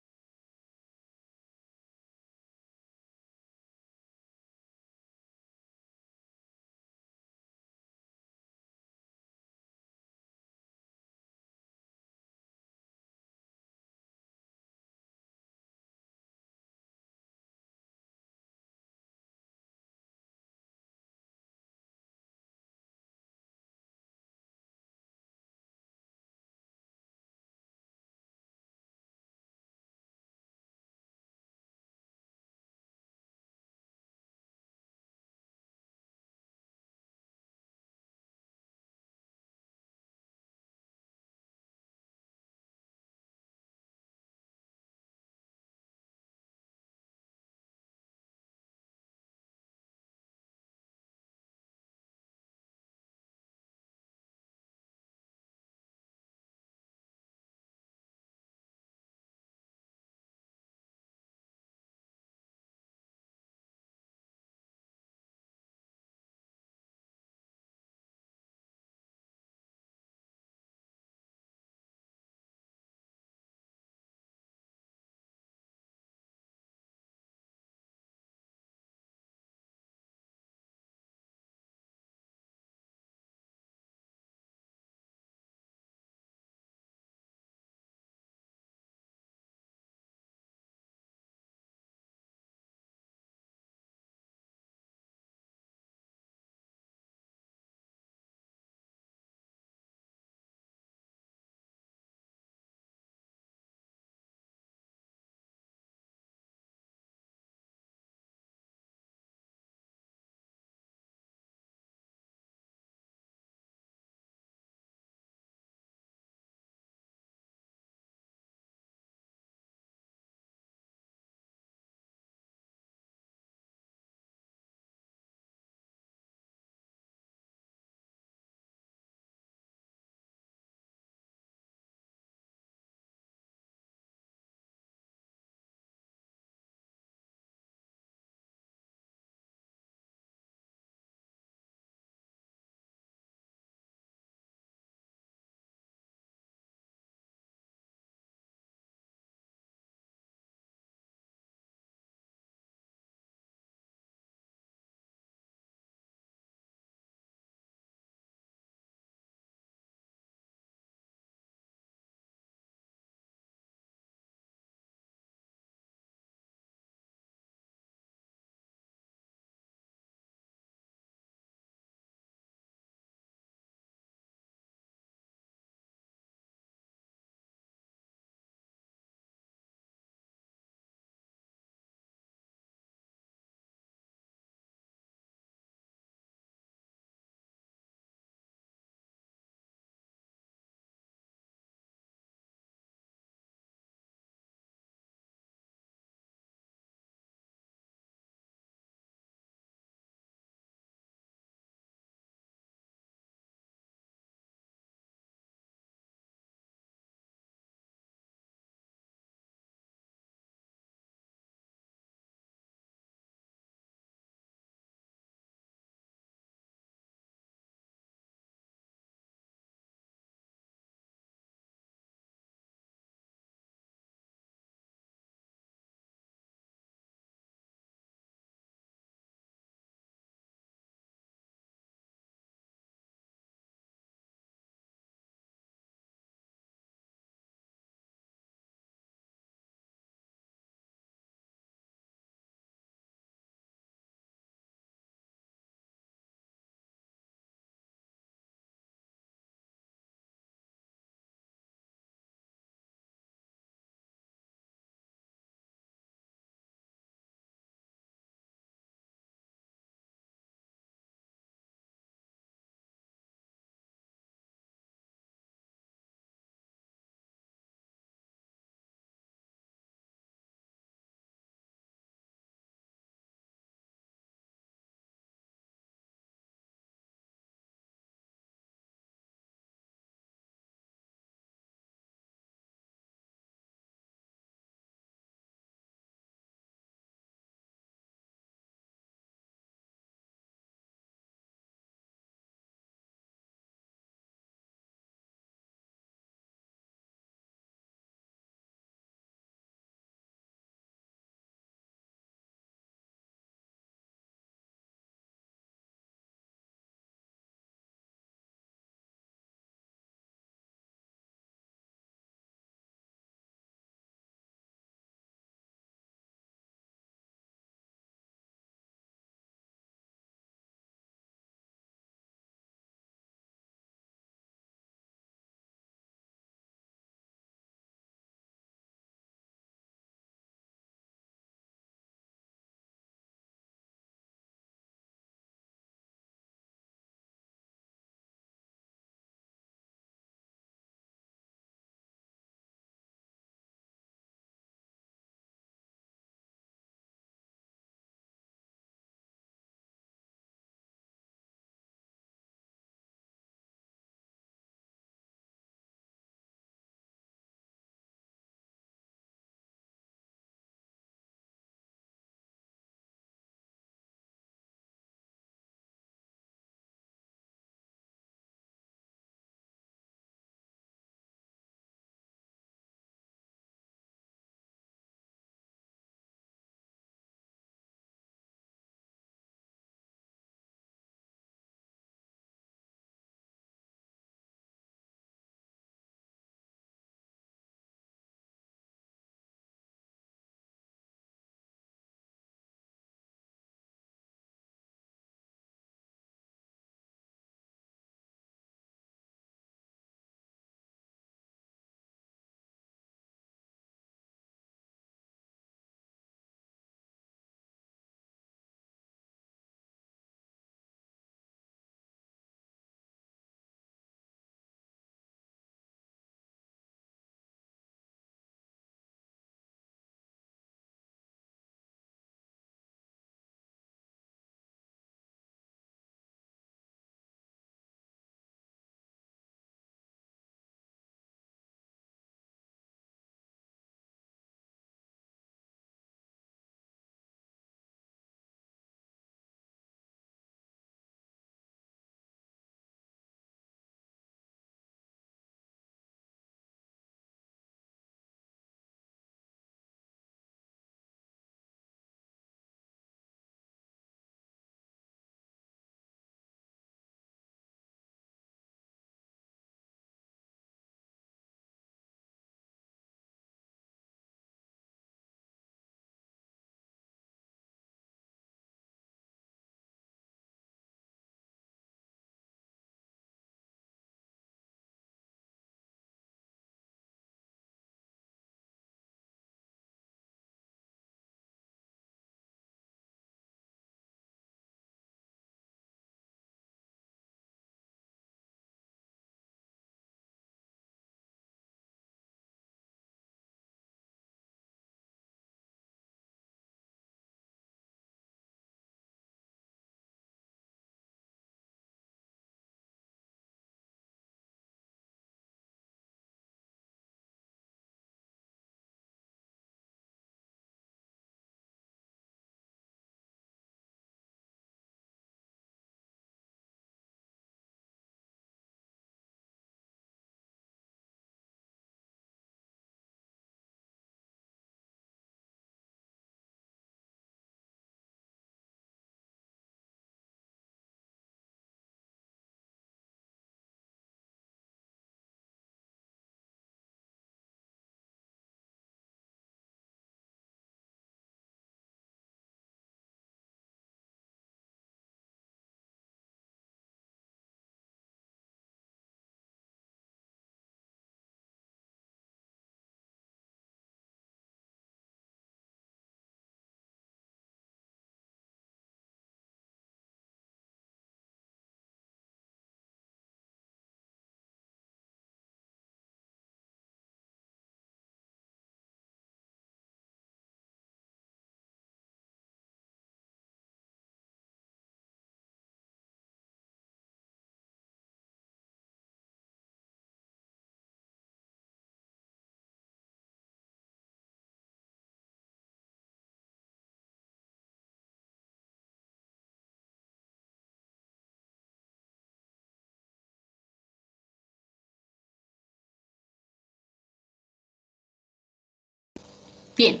Bien,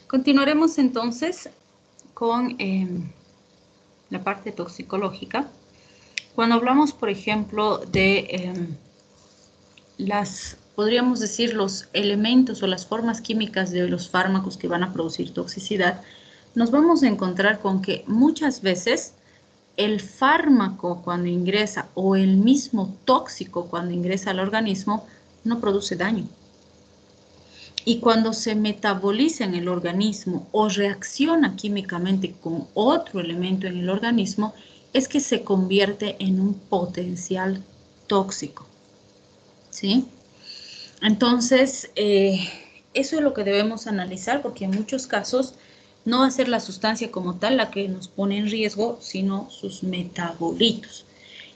continuaremos entonces con la parte toxicológica. Cuando hablamos, por ejemplo, de podríamos decir, los elementos o las formas químicas de los fármacos que van a producir toxicidad, nos vamos a encontrar con que muchas veces el fármaco cuando ingresa o el mismo tóxico cuando ingresa al organismo no produce daño. Y cuando se metaboliza en el organismo o reacciona químicamente con otro elemento en el organismo, es que se convierte en un potencial tóxico. ¿Sí? Entonces, eso es lo que debemos analizar, porque en muchos casos no va a ser la sustancia como tal la que nos pone en riesgo, sino sus metabolitos.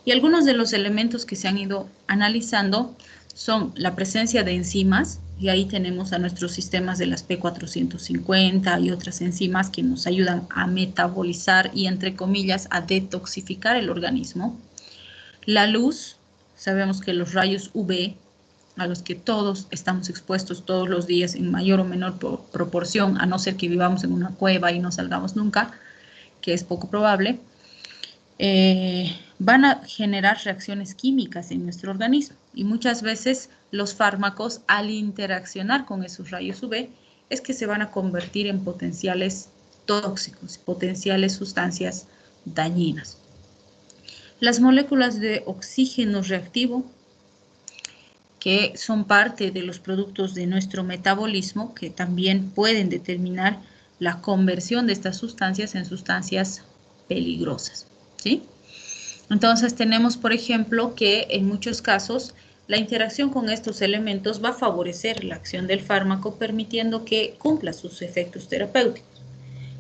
Y algunos de los elementos que se han ido analizando son la presencia de enzimas, y ahí tenemos a nuestros sistemas de las P450 y otras enzimas que nos ayudan a metabolizar y, entre comillas, a detoxificar el organismo. La luz, sabemos que los rayos UV, a los que todos estamos expuestos todos los días en mayor o menor proporción, a no ser que vivamos en una cueva y no salgamos nunca, que es poco probable, van a generar reacciones químicas en nuestro organismo. Y muchas veces los fármacos, al interaccionar con esos rayos UV, es que se van a convertir en potenciales tóxicos, potenciales sustancias dañinas. Las moléculas de oxígeno reactivo, que son parte de los productos de nuestro metabolismo, que también pueden determinar la conversión de estas sustancias en sustancias peligrosas, ¿sí? Entonces tenemos, por ejemplo, que en muchos casos la interacción con estos elementos va a favorecer la acción del fármaco, permitiendo que cumpla sus efectos terapéuticos.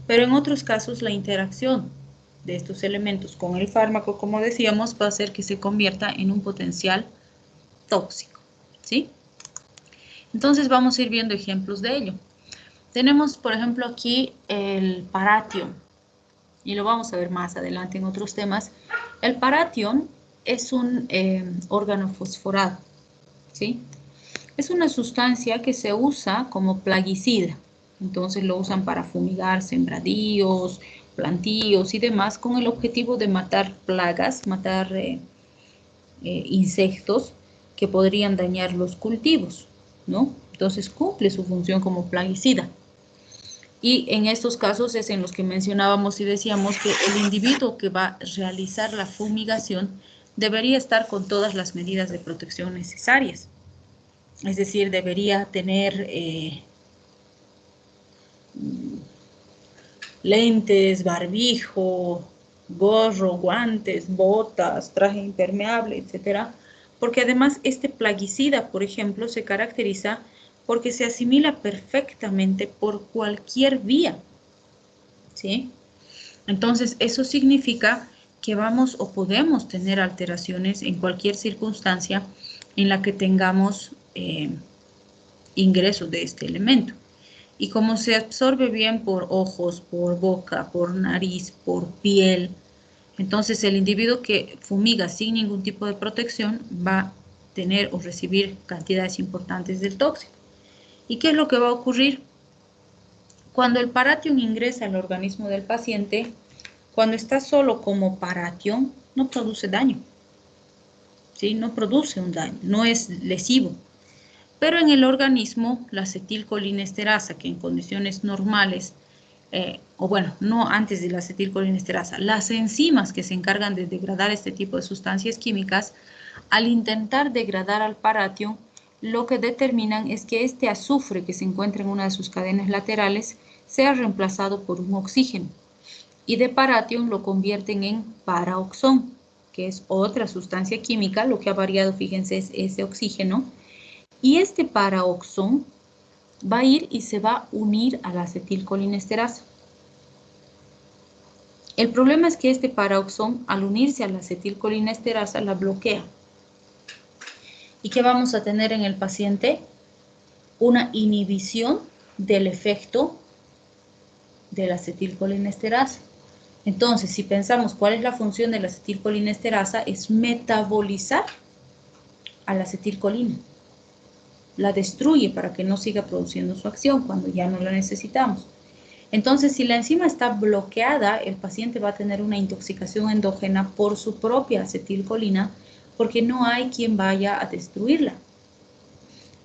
Pero en otros casos la interacción de estos elementos con el fármaco, como decíamos, va a hacer que se convierta en un potencial tóxico, ¿sí? Entonces vamos a ir viendo ejemplos de ello. Tenemos, por ejemplo, aquí el paratión, y lo vamos a ver más adelante en otros temas. El paratión es un órgano fosforado, ¿sí? Es una sustancia que se usa como plaguicida. Entonces lo usan para fumigar sembradíos, plantíos y demás, con el objetivo de matar plagas, matar insectos que podrían dañar los cultivos, ¿no? Entonces cumple su función como plaguicida. Y en estos casos es en los que mencionábamos y decíamos que el individuo que va a realizar la fumigación debería estar con todas las medidas de protección necesarias. Es decir, debería tener lentes, barbijo, gorro, guantes, botas, traje impermeable, etcétera. Porque además este plaguicida, por ejemplo, se caracteriza porque se asimila perfectamente por cualquier vía, ¿sí? Entonces, eso significa que vamos o podemos tener alteraciones en cualquier circunstancia en la que tengamos ingreso de este elemento. Y como se absorbe bien por ojos, por boca, por nariz, por piel, entonces el individuo que fumiga sin ningún tipo de protección va a tener o recibir cantidades importantes del tóxico. ¿Y qué es lo que va a ocurrir? Cuando el paratión ingresa al organismo del paciente, cuando está solo como paratión, no produce daño, ¿sí? No produce un daño, no es lesivo. Pero en el organismo, la acetilcolinesterasa, que en condiciones normales, o bueno, no antes de la acetilcolinesterasa, las enzimas que se encargan de degradar este tipo de sustancias químicas, al intentar degradar al paratión, lo que determinan es que este azufre que se encuentra en una de sus cadenas laterales sea reemplazado por un oxígeno. Y de paratión lo convierten en paraoxón, que es otra sustancia química. Lo que ha variado, fíjense, es ese oxígeno. Y este paraoxón va a ir y se va a unir a la acetilcolinesterasa. El problema es que este paraoxón, al unirse a la acetilcolinesterasa, la bloquea. ¿Y qué vamos a tener en el paciente? Una inhibición del efecto de la acetilcolinesterasa. Entonces, si pensamos cuál es la función de la acetilcolinesterasa, es metabolizar a la acetilcolina. la destruye para que no siga produciendo su acción cuando ya no la necesitamos. Entonces, si la enzima está bloqueada, el paciente va a tener una intoxicación endógena por su propia acetilcolina, porque no hay quien vaya a destruirla.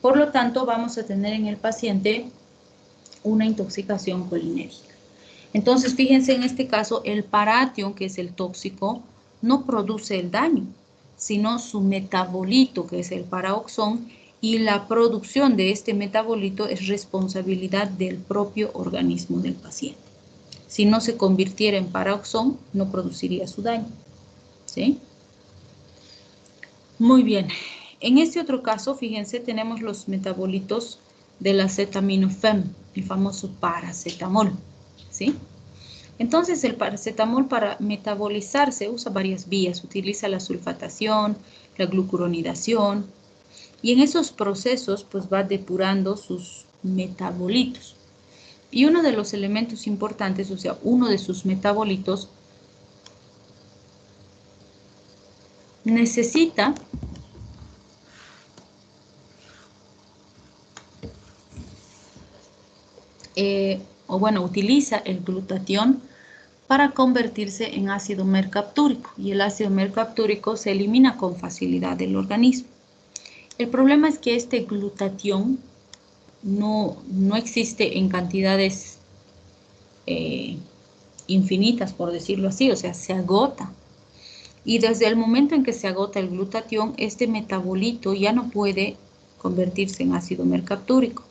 Por lo tanto, vamos a tener en el paciente una intoxicación colinérgica. Entonces, fíjense en este caso, el paratión, que es el tóxico, no produce el daño, sino su metabolito, que es el paraoxón, y la producción de este metabolito es responsabilidad del propio organismo del paciente. Si no se convirtiera en paraoxón, no produciría su daño. ¿Sí? Muy bien. En este otro caso, fíjense, tenemos los metabolitos del acetaminofén, el famoso paracetamol. ¿Sí? Entonces, el paracetamol para metabolizarse usa varias vías. Utiliza la sulfatación, la glucuronidación, y en esos procesos pues va depurando sus metabolitos. Y uno de los elementos importantes, o sea, uno de sus metabolitos necesita utiliza el glutatión para convertirse en ácido mercaptúrico, y el ácido mercaptúrico se elimina con facilidad del organismo. El problema es que este glutatión no existe en cantidades infinitas, por decirlo así, o sea, se agota. Y desde el momento en que se agota el glutatión, este metabolito ya no puede convertirse en ácido mercaptúrico.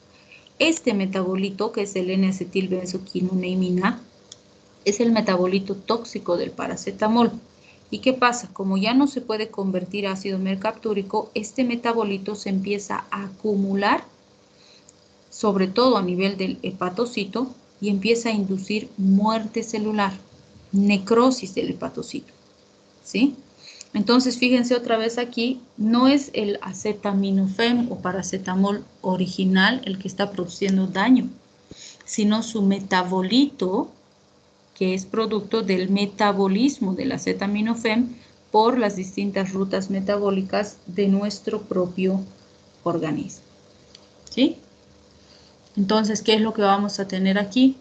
Este metabolito, que es el N-acetilbenzoquinoneimina, es el metabolito tóxico del paracetamol. ¿Y qué pasa? Como ya no se puede convertir a ácido mercaptúrico, este metabolito se empieza a acumular, sobre todo a nivel del hepatocito, y empieza a inducir muerte celular, necrosis del hepatocito. ¿Sí? Entonces, fíjense otra vez aquí, no es el acetaminofén o paracetamol original el que está produciendo daño, sino su metabolito, que es producto del metabolismo del acetaminofén por las distintas rutas metabólicas de nuestro propio organismo. ¿Sí? Entonces, ¿qué es lo que vamos a tener aquí?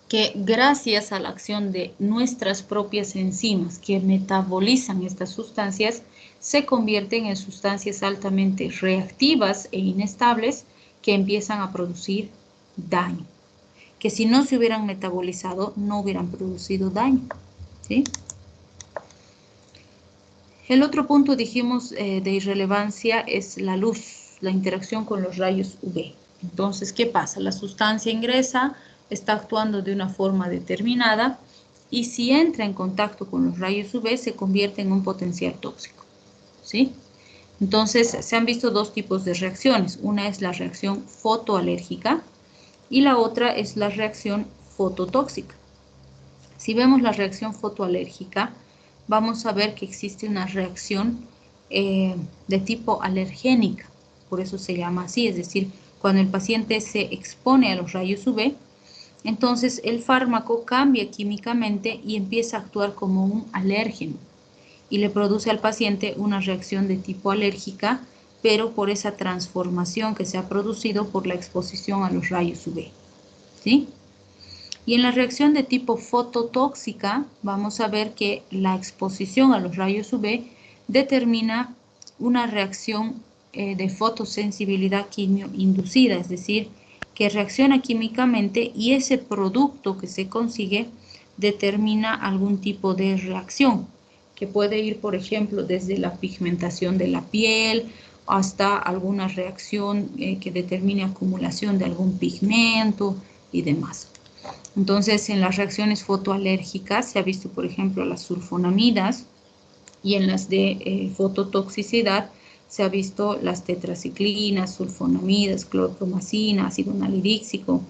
Que gracias a la acción de nuestras propias enzimas que metabolizan estas sustancias, se convierten en sustancias altamente reactivas e inestables que empiezan a producir daño. Que si no se hubieran metabolizado, no hubieran producido daño. ¿Sí? El otro punto, dijimos, de irrelevancia es la luz, la interacción con los rayos UV. Entonces, ¿qué pasa? La sustancia ingresa, está actuando de una forma determinada, y si entra en contacto con los rayos UV, se convierte en un potencial tóxico. ¿Sí? Entonces, se han visto dos tipos de reacciones. Una es la reacción fotoalérgica, y la otra es la reacción fototóxica. Si vemos la reacción fotoalérgica, vamos a ver que existe una reacción de tipo alergénica, por eso se llama así, es decir, cuando el paciente se expone a los rayos UV, entonces el fármaco cambia químicamente y empieza a actuar como un alérgeno y le produce al paciente una reacción de tipo alérgica, pero por esa transformación que se ha producido por la exposición a los rayos UV. ¿Sí? Y en la reacción de tipo fototóxica, vamos a ver que la exposición a los rayos UV determina una reacción de fotosensibilidad quimioinducida, es decir, que reacciona químicamente y ese producto que se consigue determina algún tipo de reacción, que puede ir, por ejemplo, desde la pigmentación de la piel hasta alguna reacción que determine acumulación de algún pigmento y demás. Entonces, en las reacciones fotoalérgicas se ha visto, por ejemplo, las sulfonamidas, y en las de fototoxicidad se ha visto las tetraciclinas, sulfonamidas, clorpromacina, ácido nalidíxico.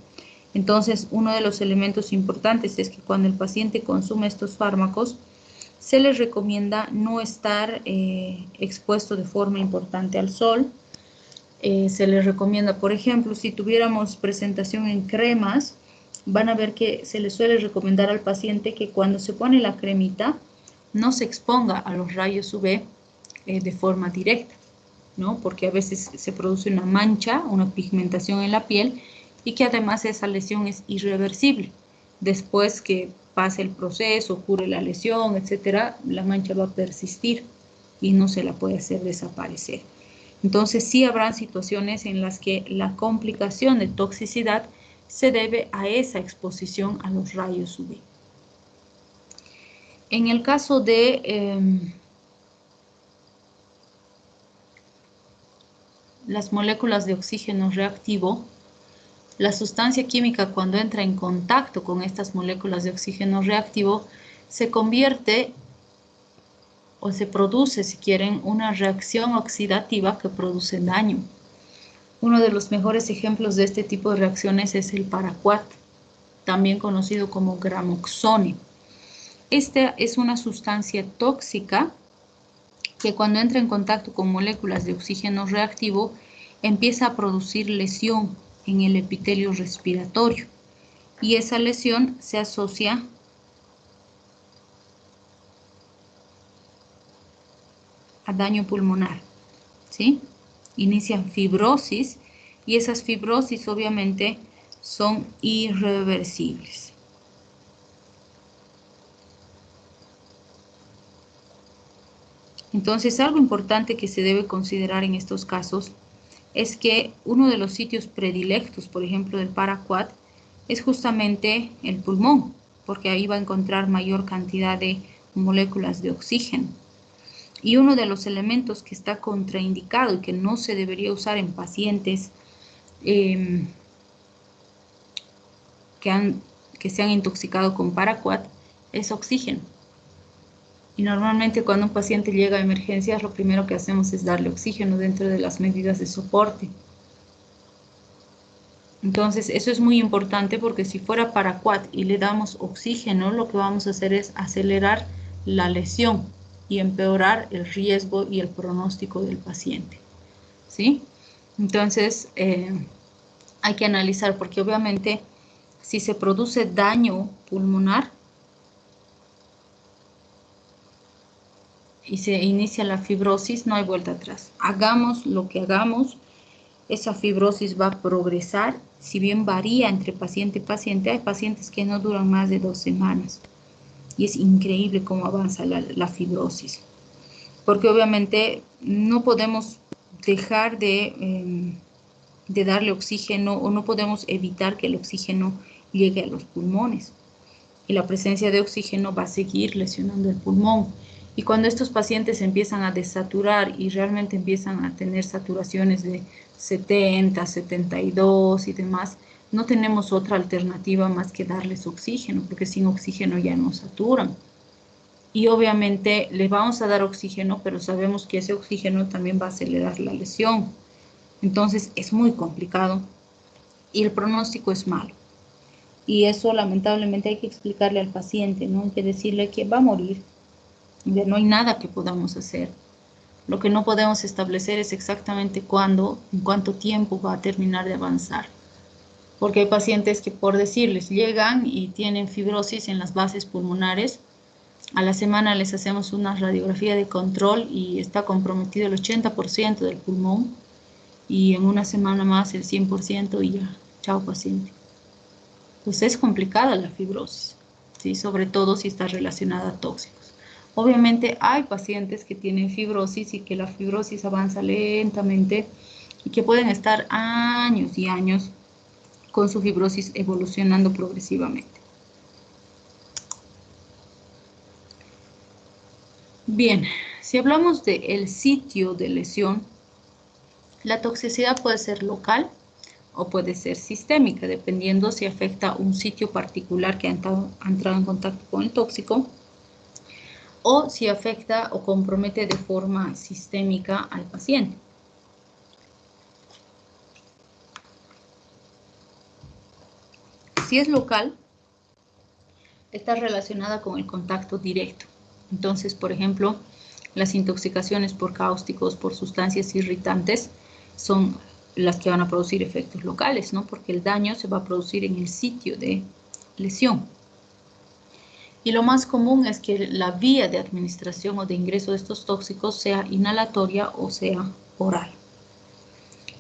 Entonces, uno de los elementos importantes es que cuando el paciente consume estos fármacos, se les recomienda no estar expuesto de forma importante al sol. Se les recomienda, por ejemplo, si tuviéramos presentación en cremas, van a ver que se le suele recomendar al paciente que cuando se pone la cremita no se exponga a los rayos UV de forma directa. ¿no? Porque a veces se produce una mancha, una pigmentación en la piel y que además esa lesión es irreversible. Después que pase el proceso, cure la lesión, etcétera, la mancha va a persistir y no se la puede hacer desaparecer. Entonces sí habrán situaciones en las que la complicación de toxicidad se debe a esa exposición a los rayos UV. En el caso de las moléculas de oxígeno reactivo, la sustancia química cuando entra en contacto con estas moléculas de oxígeno reactivo se convierte o se produce, si quieren, una reacción oxidativa que produce daño. Uno de los mejores ejemplos de este tipo de reacciones es el paraquat, también conocido como gramoxone. Esta es una sustancia tóxica que cuando entra en contacto con moléculas de oxígeno reactivo empieza a producir lesión en el epitelio respiratorio y esa lesión se asocia a daño pulmonar, ¿sí? Inician fibrosis y esas fibrosis obviamente son irreversibles. Entonces, algo importante que se debe considerar en estos casos es que uno de los sitios predilectos, por ejemplo, del paraquat, es justamente el pulmón, porque ahí va a encontrar mayor cantidad de moléculas de oxígeno. Y uno de los elementos que está contraindicado y que no se debería usar en pacientes que se han intoxicado con paraquat es oxígeno. Y normalmente cuando un paciente llega a emergencias, lo primero que hacemos es darle oxígeno dentro de las medidas de soporte. Entonces, eso es muy importante porque si fuera paraquat y le damos oxígeno, lo que vamos a hacer es acelerar la lesión y empeorar el riesgo y el pronóstico del paciente, ¿sí? Entonces, hay que analizar porque obviamente si se produce daño pulmonar y se inicia la fibrosis, no hay vuelta atrás. Hagamos lo que hagamos, esa fibrosis va a progresar. Si bien varía entre paciente y paciente, hay pacientes que no duran más de 2 semanas. Y es increíble cómo avanza la fibrosis. Porque obviamente no podemos dejar de darle oxígeno o no podemos evitar que el oxígeno llegue a los pulmones. Y la presencia de oxígeno va a seguir lesionando el pulmón. Y cuando estos pacientes empiezan a desaturar y realmente empiezan a tener saturaciones de 70, 72 y demás, no tenemos otra alternativa más que darles oxígeno, porque sin oxígeno ya no saturan. Y obviamente les vamos a dar oxígeno, pero sabemos que ese oxígeno también va a acelerar la lesión. Entonces es muy complicado y el pronóstico es malo. Y eso lamentablemente hay que explicarle al paciente, ¿no? Hay que decirle que va a morir. No hay nada que podamos hacer. Lo que no podemos establecer es exactamente cuándo, en cuánto tiempo va a terminar de avanzar. Porque hay pacientes que, por decirles, llegan y tienen fibrosis en las bases pulmonares. A la semana les hacemos una radiografía de control y está comprometido el 80% del pulmón. Y en una semana más el 100% y ya, chao paciente. Pues es complicada la fibrosis, ¿sí? Sobre todo si está relacionada a tóxicos. Obviamente hay pacientes que tienen fibrosis y que la fibrosis avanza lentamente y que pueden estar años y años con su fibrosis evolucionando progresivamente. Bien, si hablamos del sitio de lesión, la toxicidad puede ser local o puede ser sistémica, dependiendo si afecta un sitio particular que ha entrado en contacto con el tóxico o si afecta o compromete de forma sistémica al paciente. Si es local, está relacionada con el contacto directo. Entonces, por ejemplo, las intoxicaciones por cáusticos, por sustancias irritantes, son las que van a producir efectos locales, ¿no? Porque el daño se va a producir en el sitio de lesión. Y lo más común es que la vía de administración o de ingreso de estos tóxicos sea inhalatoria o sea oral.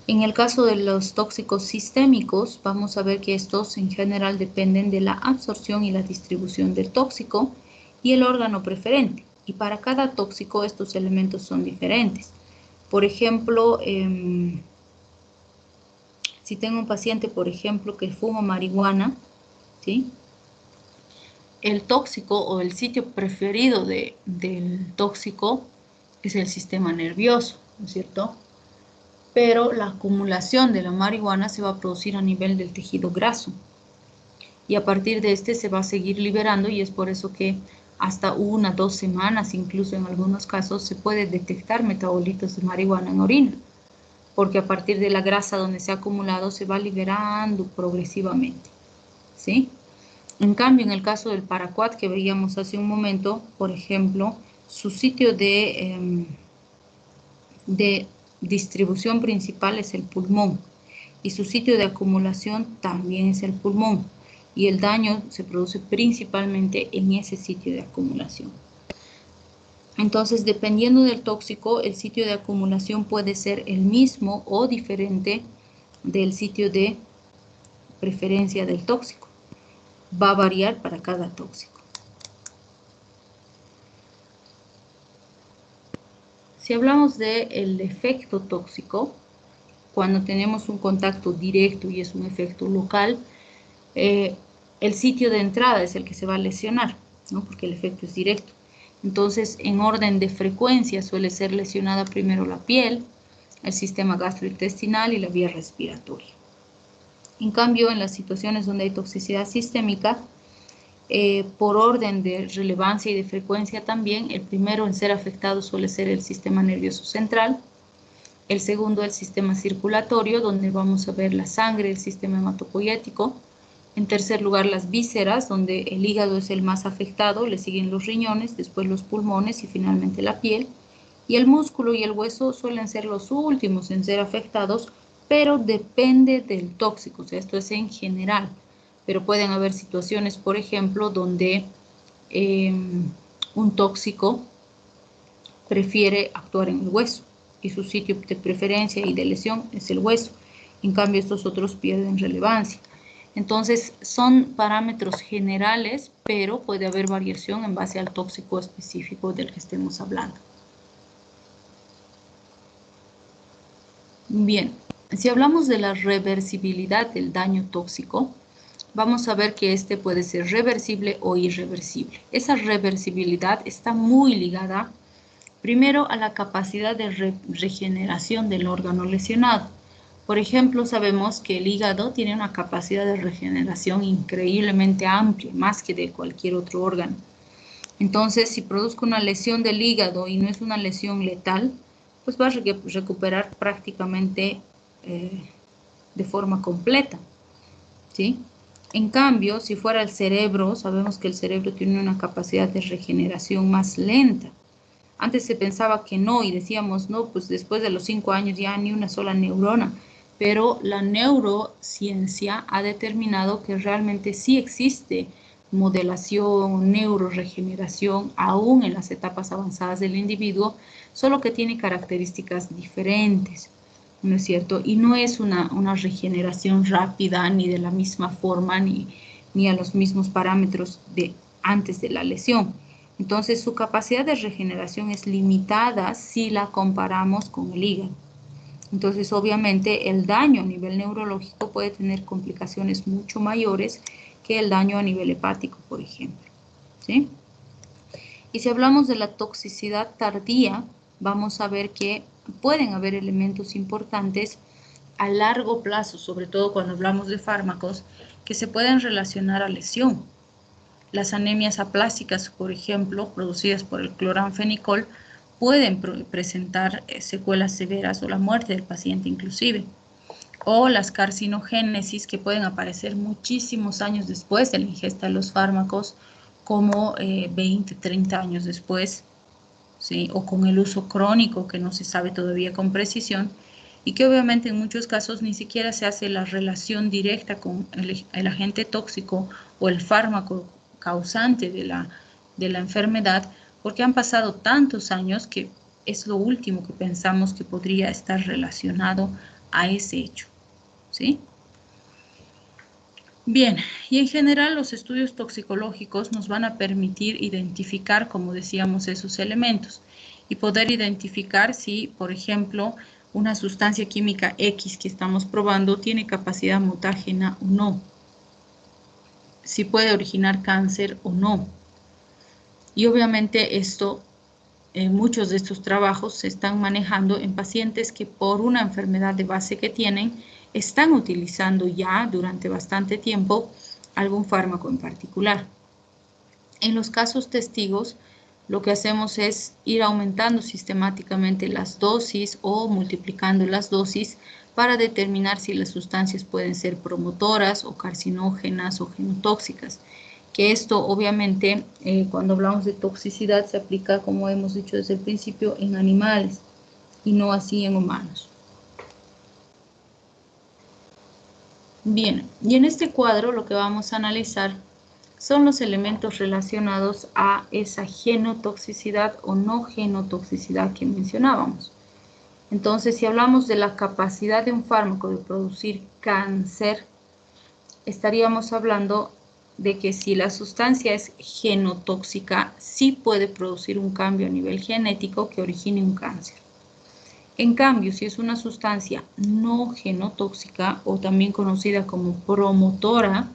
En el caso de los tóxicos sistémicos, vamos a ver que estos en general dependen de la absorción y la distribución del tóxico y el órgano preferente. Y para cada tóxico estos elementos son diferentes. Por ejemplo, si tengo un paciente, por ejemplo, que fuma marihuana, ¿sí? El tóxico o el sitio preferido del tóxico es el sistema nervioso, ¿no es cierto? Pero la acumulación de la marihuana se va a producir a nivel del tejido graso. Y a partir de este se va a seguir liberando y es por eso que hasta 1 o 2 semanas, incluso en algunos casos, se puede detectar metabolitos de marihuana en orina. Porque a partir de la grasa donde se ha acumulado se va liberando progresivamente, ¿sí? En cambio, en el caso del paraquat que veíamos hace un momento, por ejemplo, su sitio de distribución principal es el pulmón y su sitio de acumulación también es el pulmón y el daño se produce principalmente en ese sitio de acumulación. Entonces, dependiendo del tóxico, el sitio de acumulación puede ser el mismo o diferente del sitio de preferencia del tóxico. Va a variar para cada tóxico. Si hablamos del efecto tóxico, cuando tenemos un contacto directo y es un efecto local, el sitio de entrada es el que se va a lesionar, ¿no? Porque el efecto es directo. Entonces, en orden de frecuencia suele ser lesionada primero la piel, el sistema gastrointestinal y la vía respiratoria. En cambio, en las situaciones donde hay toxicidad sistémica, por orden de relevancia y de frecuencia también, el primero en ser afectado suele ser el sistema nervioso central, el segundo el sistema circulatorio, donde vamos a ver la sangre, el sistema hematopoyético, en tercer lugar las vísceras, donde el hígado es el más afectado, le siguen los riñones, después los pulmones y finalmente la piel, y el músculo y el hueso suelen ser los últimos en ser afectados, pero depende del tóxico, o sea, esto es en general. Pero pueden haber situaciones, por ejemplo, donde un tóxico prefiere actuar en el hueso y su sitio de preferencia y de lesión es el hueso. En cambio, estos otros pierden relevancia. Entonces, son parámetros generales, pero puede haber variación en base al tóxico específico del que estemos hablando. Bien, si hablamos de la reversibilidad del daño tóxico, vamos a ver que este puede ser reversible o irreversible. Esa reversibilidad está muy ligada, primero, a la capacidad de regeneración del órgano lesionado. Por ejemplo, sabemos que el hígado tiene una capacidad de regeneración increíblemente amplia, más que de cualquier otro órgano. Entonces, si produzco una lesión del hígado y no es una lesión letal, pues va a recuperar prácticamente de forma completa, ¿sí? En cambio, si fuera el cerebro, sabemos que el cerebro tiene una capacidad de regeneración más lenta. Antes se pensaba que no y decíamos, no, pues después de los 5 años ya ni una sola neurona. Pero la neurociencia ha determinado que realmente sí existe modelación, neuroregeneración, aún en las etapas avanzadas del individuo, solo que tiene características diferentes, ¿no es cierto? Y no es una regeneración rápida, ni de la misma forma, ni a los mismos parámetros de antes de la lesión. Entonces, su capacidad de regeneración es limitada si la comparamos con el hígado. Entonces, obviamente, el daño a nivel neurológico puede tener complicaciones mucho mayores que el daño a nivel hepático, por ejemplo, ¿sí? Y si hablamos de la toxicidad tardía, vamos a ver que pueden haber elementos importantes a largo plazo, sobre todo cuando hablamos de fármacos, que se pueden relacionar a lesión. Las anemias aplásicas, por ejemplo, producidas por el cloranfenicol, pueden presentar secuelas severas o la muerte del paciente inclusive. O las carcinogénesis que pueden aparecer muchísimos años después de la ingesta de los fármacos, como 20, 30 años después, ¿sí? O con el uso crónico que no se sabe todavía con precisión y que obviamente en muchos casos ni siquiera se hace la relación directa con el agente tóxico o el fármaco causante de la enfermedad, porque han pasado tantos años que es lo último que pensamos que podría estar relacionado a ese hecho, ¿sí? Bien, y en general los estudios toxicológicos nos van a permitir identificar, como decíamos, esos elementos y poder identificar si, por ejemplo, una sustancia química X que estamos probando tiene capacidad mutágena o no, si puede originar cáncer o no. Y obviamente muchos de estos trabajos se están manejando en pacientes que por una enfermedad de base que tienen, están utilizando ya durante bastante tiempo algún fármaco en particular. En los casos testigos, lo que hacemos es ir aumentando sistemáticamente las dosis o multiplicando las dosis para determinar si las sustancias pueden ser promotoras o carcinógenas o genotóxicas. Que esto obviamente cuando hablamos de toxicidad se aplica, como hemos dicho desde el principio, en animales y no así en humanos. Bien, y en este cuadro lo que vamos a analizar son los elementos relacionados a esa genotoxicidad o no genotoxicidad que mencionábamos. Entonces, si hablamos de la capacidad de un fármaco de producir cáncer, estaríamos hablando de que si la sustancia es genotóxica, sí puede producir un cambio a nivel genético que origine un cáncer. En cambio, si es una sustancia no genotóxica o también conocida como promotora,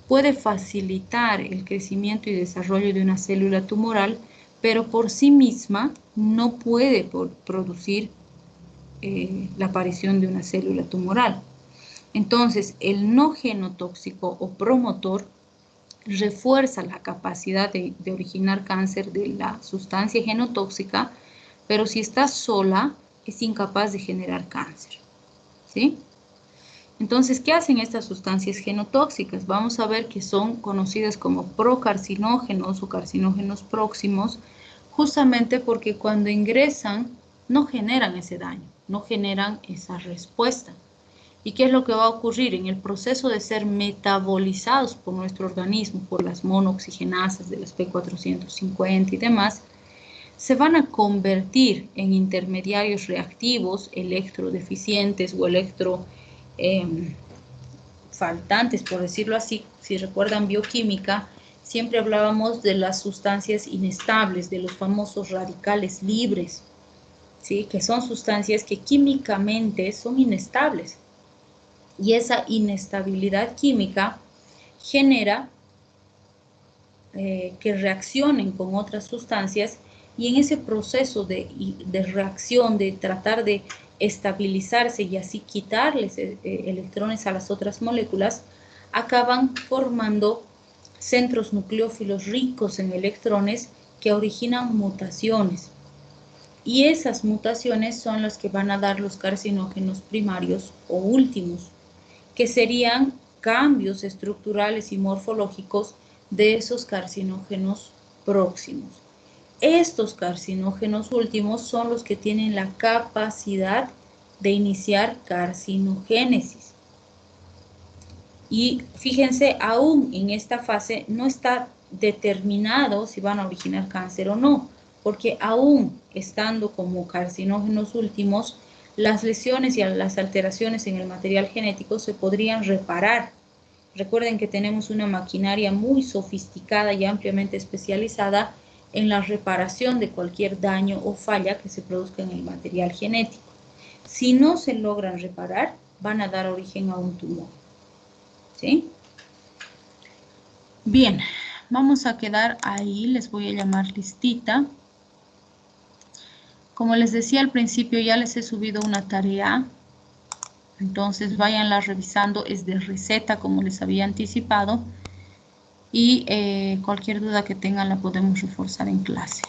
puede facilitar el crecimiento y desarrollo de una célula tumoral, pero por sí misma no puede producir la aparición de una célula tumoral. Entonces, el no genotóxico o promotor refuerza la capacidad de originar cáncer de la sustancia genotóxica, pero si está sola, es incapaz de generar cáncer, ¿sí? Entonces, ¿qué hacen estas sustancias genotóxicas? Vamos a ver que son conocidas como procarcinógenos o carcinógenos próximos, justamente porque cuando ingresan no generan ese daño, no generan esa respuesta. ¿Y qué es lo que va a ocurrir? En el proceso de ser metabolizados por nuestro organismo, por las monooxigenasas de las P450 y demás, se van a convertir en intermediarios reactivos, electrodeficientes o faltantes, por decirlo así. Si recuerdan bioquímica, siempre hablábamos de las sustancias inestables, de los famosos radicales libres, ¿sí? Que son sustancias que químicamente son inestables. Y esa inestabilidad química genera que reaccionen con otras sustancias y en ese proceso de reacción, de tratar de estabilizarse y así quitarles electrones a las otras moléculas, acaban formando centros nucleófilos ricos en electrones que originan mutaciones. Y esas mutaciones son las que van a dar los carcinógenos primarios o últimos, que serían cambios estructurales y morfológicos de esos carcinógenos próximos. Estos carcinógenos últimos son los que tienen la capacidad de iniciar carcinogénesis. Y fíjense, aún en esta fase no está determinado si van a originar cáncer o no, porque aún estando como carcinógenos últimos, las lesiones y las alteraciones en el material genético se podrían reparar. Recuerden que tenemos una maquinaria muy sofisticada y ampliamente especializada en la reparación de cualquier daño o falla que se produzca en el material genético. Si no se logran reparar, van a dar origen a un tumor. ¿Sí? Bien, vamos a quedar ahí, les voy a llamar listita. Como les decía al principio, ya les he subido una tarea, entonces váyanla revisando, es de receta como les había anticipado y cualquier duda que tengan la podemos reforzar en clase.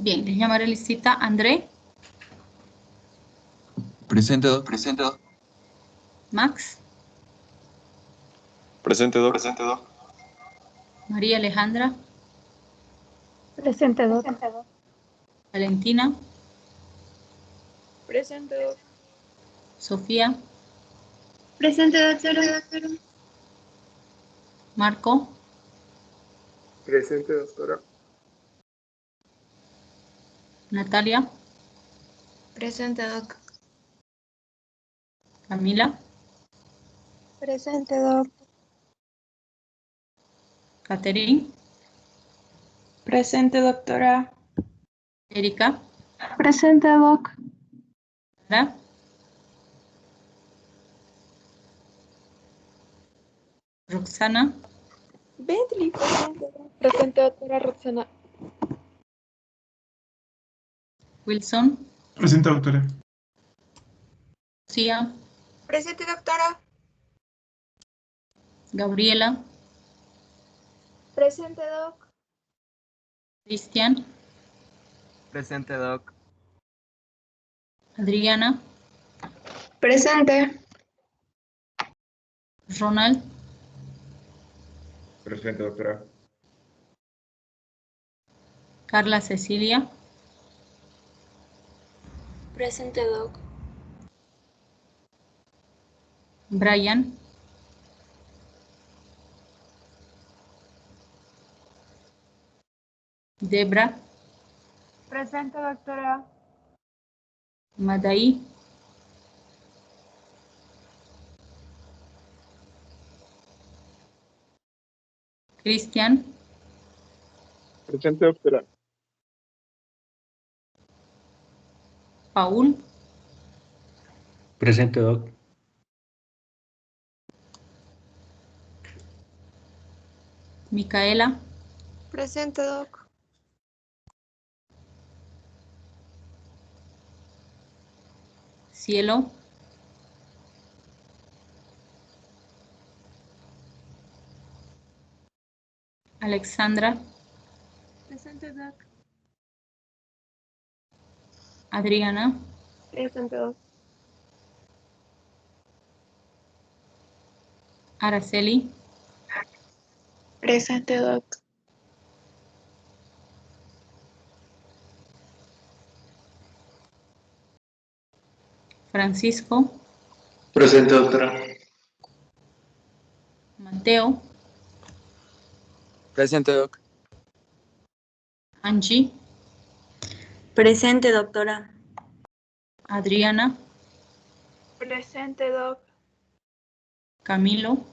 Bien, les llamaré listita. André,
Presente, doc. Presente, doc.
Max,
Presente, doc. Presente, doc.
María Alejandra,
Presente, doc.
Valentina,
Presente, doc.
Sofía,
Presente, doctora.
Marco,
Presente, doctora.
Natalia,
Presente, doc.
Camila,
Presente, doc.
Catherine,
Presente, doctora.
Erika,
Presente, doc.
Sara, Roxana,
Bentley, presente. Presente, doctora Roxana.
Wilson,
Presente, doctora.
Lucía,
Presente, doctora.
Gabriela,
Presente, doc.
Cristian,
Presente, doc.
Adriana,
Presente.
Ronald,
Presente, doctora.
Carla Cecilia,
Presente, doc.
Brian, Debra,
Presente, doctora.
Madaí, Cristian,
Presente, doctora.
Paul,
Presente, doc.
Micaela,
Presente, doc.
Cielo, Alexandra,
Presente, doc.
Adriana,
Presente, doc.
Araceli,
Presente, doc.
Francisco,
Presente, doctora.
Mateo,
Presente, doc.
Angie,
Presente, doctora.
Adriana,
Presente, doc.
Camilo,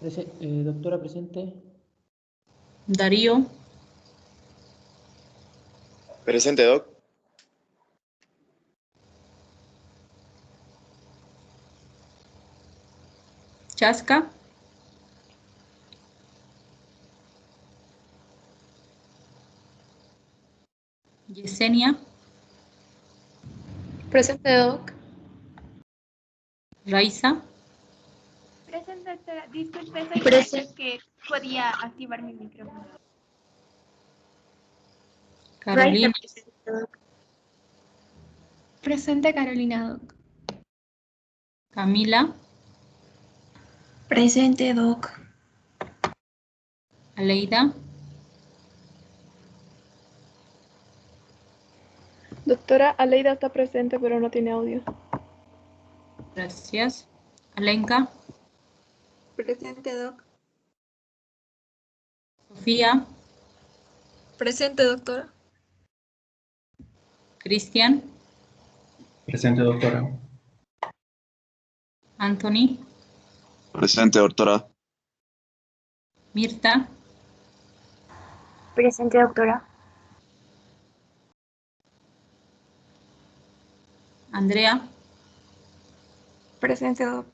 Doctora, presente.
Darío,
Presente, doc.
Chasca, Yesenia,
Presente, doc.
Raiza,
Presente, doctora. Disculpe, soy
Presente.
que podía activar mi micrófono.
Carolina,
Presente, doc.
Presente, Carolina, doc.
Camila,
Presente, doc.
Aleida,
Doctora, Aleida está presente, pero no tiene audio.
gracias, Alenka,
Presente, doc.
Sofía,
Presente, doctora.
Cristian,
Presente, doctora.
Anthony,
Presente, doctora.
Mirta,
Presente, doctora.
Andrea,
Presente, doc.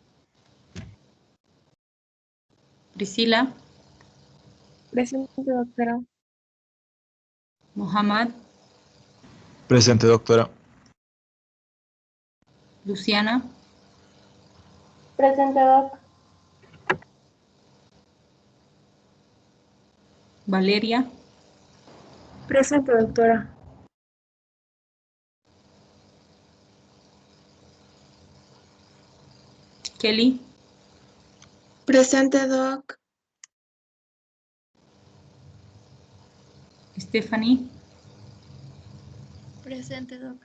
Priscila,
Presente, doctora.
Mohammad,
Presente, doctora.
Luciana,
Presente, doc.
Valeria,
Presente, doctora.
Kelly,
Presente, doc.
Stephanie,
Presente, doc.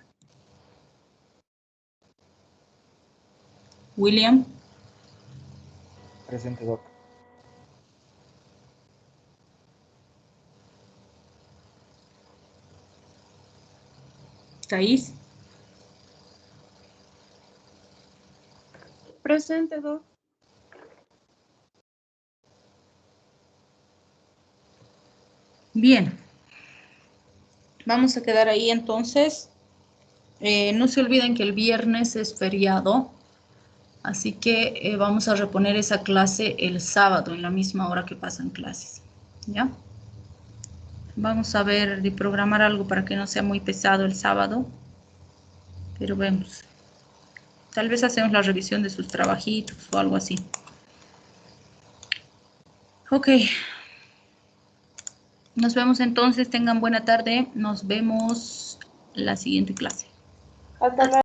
William,
Presente, Doc.
Thais,
Presente, doc.
bien. Vamos a quedar ahí entonces. No se olviden que el viernes es feriado, así que vamos a reponer esa clase el sábado en la misma hora que pasan clases. ¿Ya? Vamos a ver de programar algo para que no sea muy pesado el sábado, pero vemos. Tal vez hacemos la revisión de sus trabajitos o algo así. Ok. Nos vemos entonces. Tengan buena tarde. Nos vemos la siguiente clase.
Hasta luego.